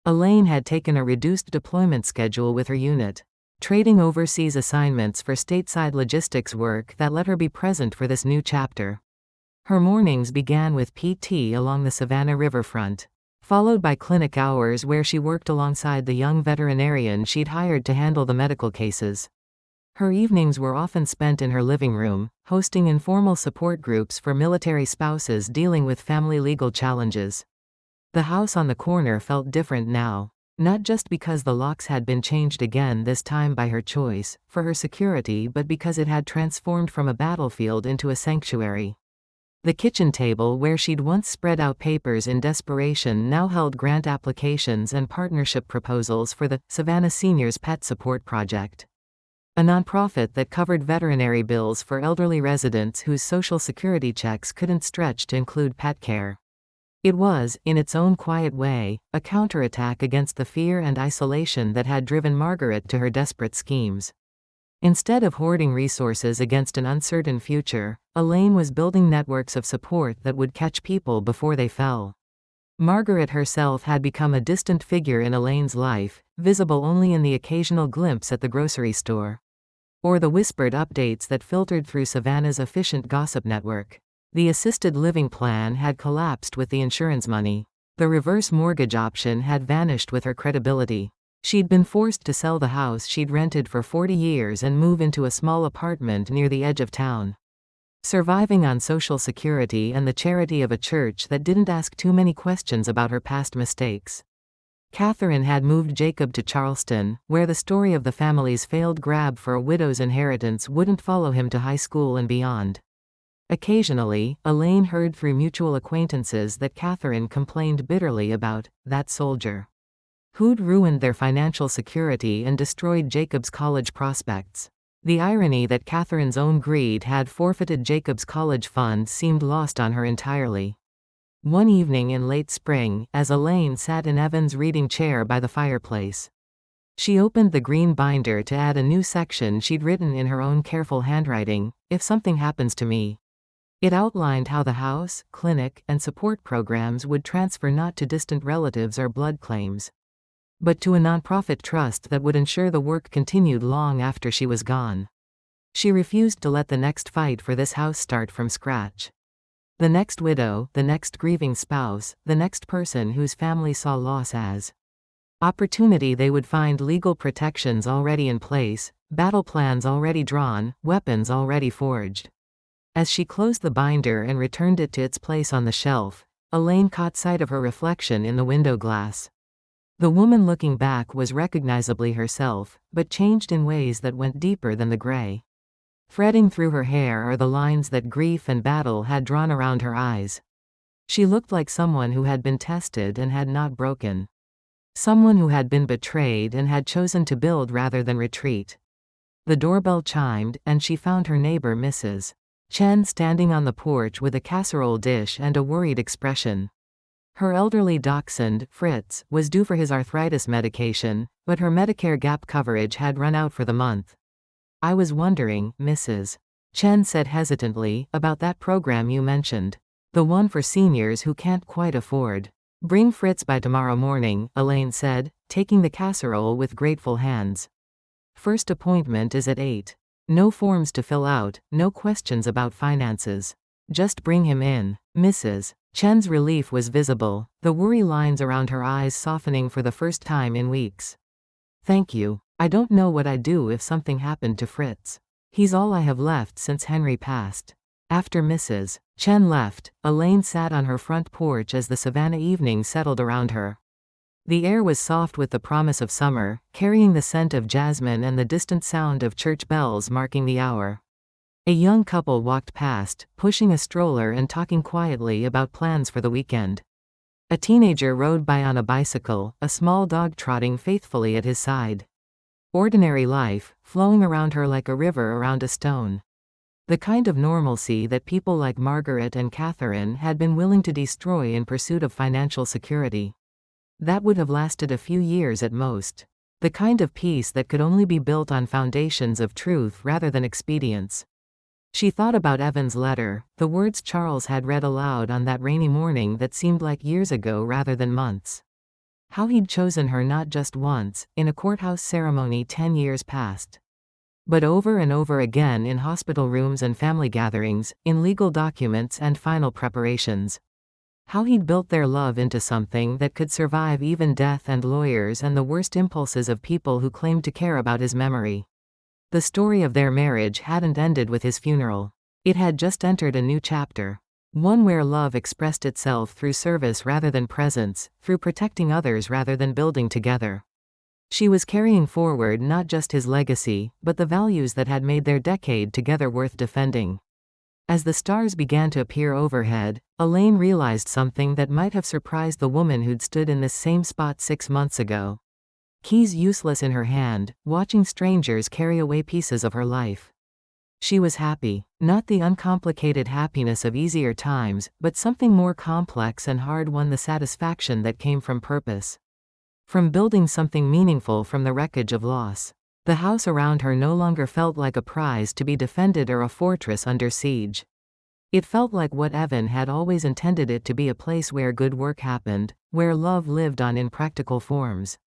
Elaine had taken a reduced deployment schedule with her unit, trading overseas assignments for stateside logistics work that let her be present for this new chapter. Her mornings began with PT along the Savannah riverfront, followed by clinic hours where she worked alongside the young veterinarian she'd hired to handle the medical cases. Her evenings were often spent in her living room, hosting informal support groups for military spouses dealing with family legal challenges. The house on the corner felt different now, not just because the locks had been changed again, this time by her choice, for her security, but because it had transformed from a battlefield into a sanctuary. The kitchen table where she'd once spread out papers in desperation now held grant applications and partnership proposals for the Savannah Seniors Pet Support Project, a nonprofit that covered veterinary bills for elderly residents whose Social Security checks couldn't stretch to include pet care. It was, in its own quiet way, a counterattack against the fear and isolation that had driven Margaret to her desperate schemes. Instead of hoarding resources against an uncertain future, Elaine was building networks of support that would catch people before they fell. Margaret herself had become a distant figure in Elaine's life, visible only in the occasional glimpse at the grocery store, or the whispered updates that filtered through Savannah's efficient gossip network. The assisted living plan had collapsed with the insurance money. The reverse mortgage option had vanished with her credibility. She'd been forced to sell the house she'd rented for 40 years and move into a small apartment near the edge of town, surviving on Social Security and the charity of a church that didn't ask too many questions about her past mistakes. Catherine had moved Jacob to Charleston, where the story of the family's failed grab for a widow's inheritance wouldn't follow him to high school and beyond. Occasionally, Elaine heard through mutual acquaintances that Catherine complained bitterly about that soldier who'd ruined their financial security and destroyed Jacob's college prospects. The irony that Catherine's own greed had forfeited Jacob's college fund seemed lost on her entirely. One evening in late spring, as Elaine sat in Evan's reading chair by the fireplace, she opened the green binder to add a new section she'd written in her own careful handwriting, "If something happens to me." It outlined how the house, clinic, and support programs would transfer not to distant relatives or blood claims, but to a nonprofit trust that would ensure the work continued long after she was gone. She refused to let the next fight for this house start from scratch. The next widow, the next grieving spouse, the next person whose family saw loss as opportunity. They would find legal protections already in place, battle plans already drawn, weapons already forged. As she closed the binder and returned it to its place on the shelf, Elaine caught sight of her reflection in the window glass. The woman looking back was recognizably herself, but changed in ways that went deeper than the gray. Threading through her hair are the lines that grief and battle had drawn around her eyes. She looked like someone who had been tested and had not broken. Someone who had been betrayed and had chosen to build rather than retreat. The doorbell chimed, and she found her neighbor Mrs. Chen standing on the porch with a casserole dish and a worried expression. Her elderly dachshund, Fritz, was due for his arthritis medication, but her Medicare gap coverage had run out for the month. I was wondering, Mrs. Chen said hesitantly, about that program you mentioned. The one for seniors who can't quite afford. Bring Fritz by tomorrow morning, Elaine said, taking the casserole with grateful hands. First appointment is at 8. No forms to fill out, no questions about finances. Just bring him in. Mrs. Chen's relief was visible, the worry lines around her eyes softening for the first time in weeks. Thank you. I don't know what I'd do if something happened to Fritz. He's all I have left since Henry passed. After Mrs. Chen left, Elaine sat on her front porch as the Savannah evening settled around her. The air was soft with the promise of summer, carrying the scent of jasmine and the distant sound of church bells marking the hour. A young couple walked past, pushing a stroller and talking quietly about plans for the weekend. A teenager rode by on a bicycle, a small dog trotting faithfully at his side. Ordinary life, flowing around her like a river around a stone. The kind of normalcy that people like Margaret and Catherine had been willing to destroy in pursuit of financial security. That would have lasted a few years at most. The kind of peace that could only be built on foundations of truth rather than expedience. She thought about Evan's letter, the words Charles had read aloud on that rainy morning that seemed like years ago rather than months. How he'd chosen her not just once, in a courthouse ceremony 10 years past, but over and over again in hospital rooms and family gatherings, in legal documents and final preparations. How he'd built their love into something that could survive even death and lawyers and the worst impulses of people who claimed to care about his memory. The story of their marriage hadn't ended with his funeral. It had just entered a new chapter. One where love expressed itself through service rather than presence, through protecting others rather than building together. She was carrying forward not just his legacy, but the values that had made their decade together worth defending. As the stars began to appear overhead, Elaine realized something that might have surprised the woman who'd stood in this same spot 6 months ago. Keys useless in her hand, watching strangers carry away pieces of her life. She was happy, not the uncomplicated happiness of easier times, but something more complex and hard won, the satisfaction that came from purpose. From building something meaningful from the wreckage of loss. The house around her no longer felt like a prize to be defended or a fortress under siege. It felt like what Evan had always intended it to be, a place where good work happened, where love lived on in practical forms.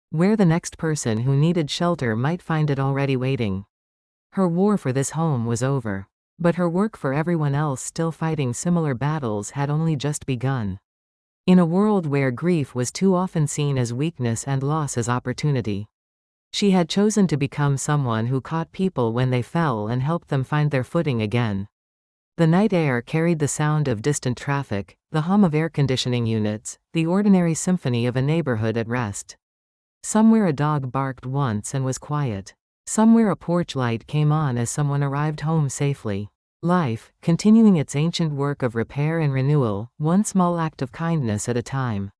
Where the next person who needed shelter might find it already waiting. Her war for this home was over. But her work for everyone else still fighting similar battles had only just begun. In a world where grief was too often seen as weakness and loss as opportunity. She had chosen to become someone who caught people when they fell and helped them find their footing again. The night air carried the sound of distant traffic, the hum of air conditioning units, the ordinary symphony of a neighborhood at rest. Somewhere a dog barked once and was quiet. Somewhere a porch light came on as someone arrived home safely. Life, continuing its ancient work of repair and renewal, one small act of kindness at a time.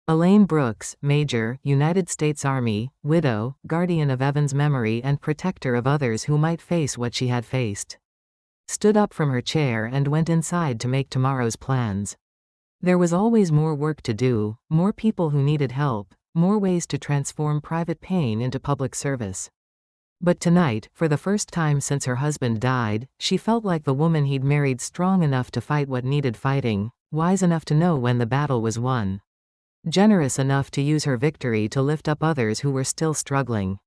Elaine Brooks, Major, United States Army, widow, guardian of Evan's memory and protector of others who might face what she had faced. Stood up from her chair and went inside to make tomorrow's plans. There was always more work to do, more people who needed help, more ways to transform private pain into public service. But tonight, for the first time since her husband died, she felt like the woman he'd married, strong enough to fight what needed fighting, wise enough to know when the battle was won. Generous enough to use her victory to lift up others who were still struggling.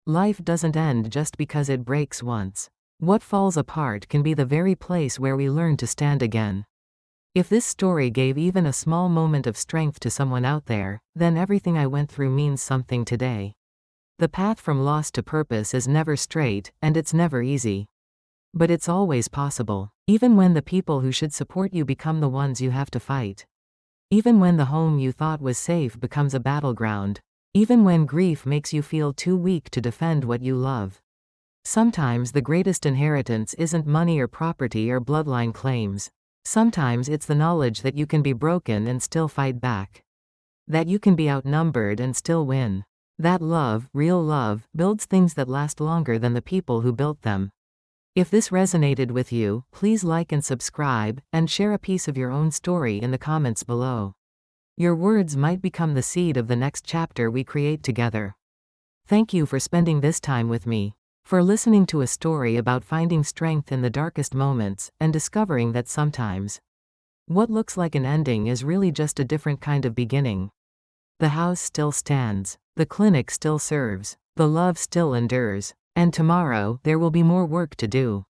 Life doesn't end just because it breaks once. What falls apart can be the very place where we learn to stand again. If this story gave even a small moment of strength to someone out there, then everything I went through means something today. The path from loss to purpose is never straight, and it's never easy. But it's always possible, even when the people who should support you become the ones you have to fight. Even when the home you thought was safe becomes a battleground. Even when grief makes you feel too weak to defend what you love. Sometimes the greatest inheritance isn't money or property or bloodline claims. Sometimes it's the knowledge that you can be broken and still fight back. That you can be outnumbered and still win. That love, real love, builds things that last longer than the people who built them. If this resonated with you, please like and subscribe, and share a piece of your own story in the comments below. Your words might become the seed of the next chapter we create together. Thank you for spending this time with me. for listening to a story about finding strength in the darkest moments and discovering that sometimes what looks like an ending is really just a different kind of beginning. The house still stands. The clinic still serves. The love still endures. And tomorrow, there will be more work to do.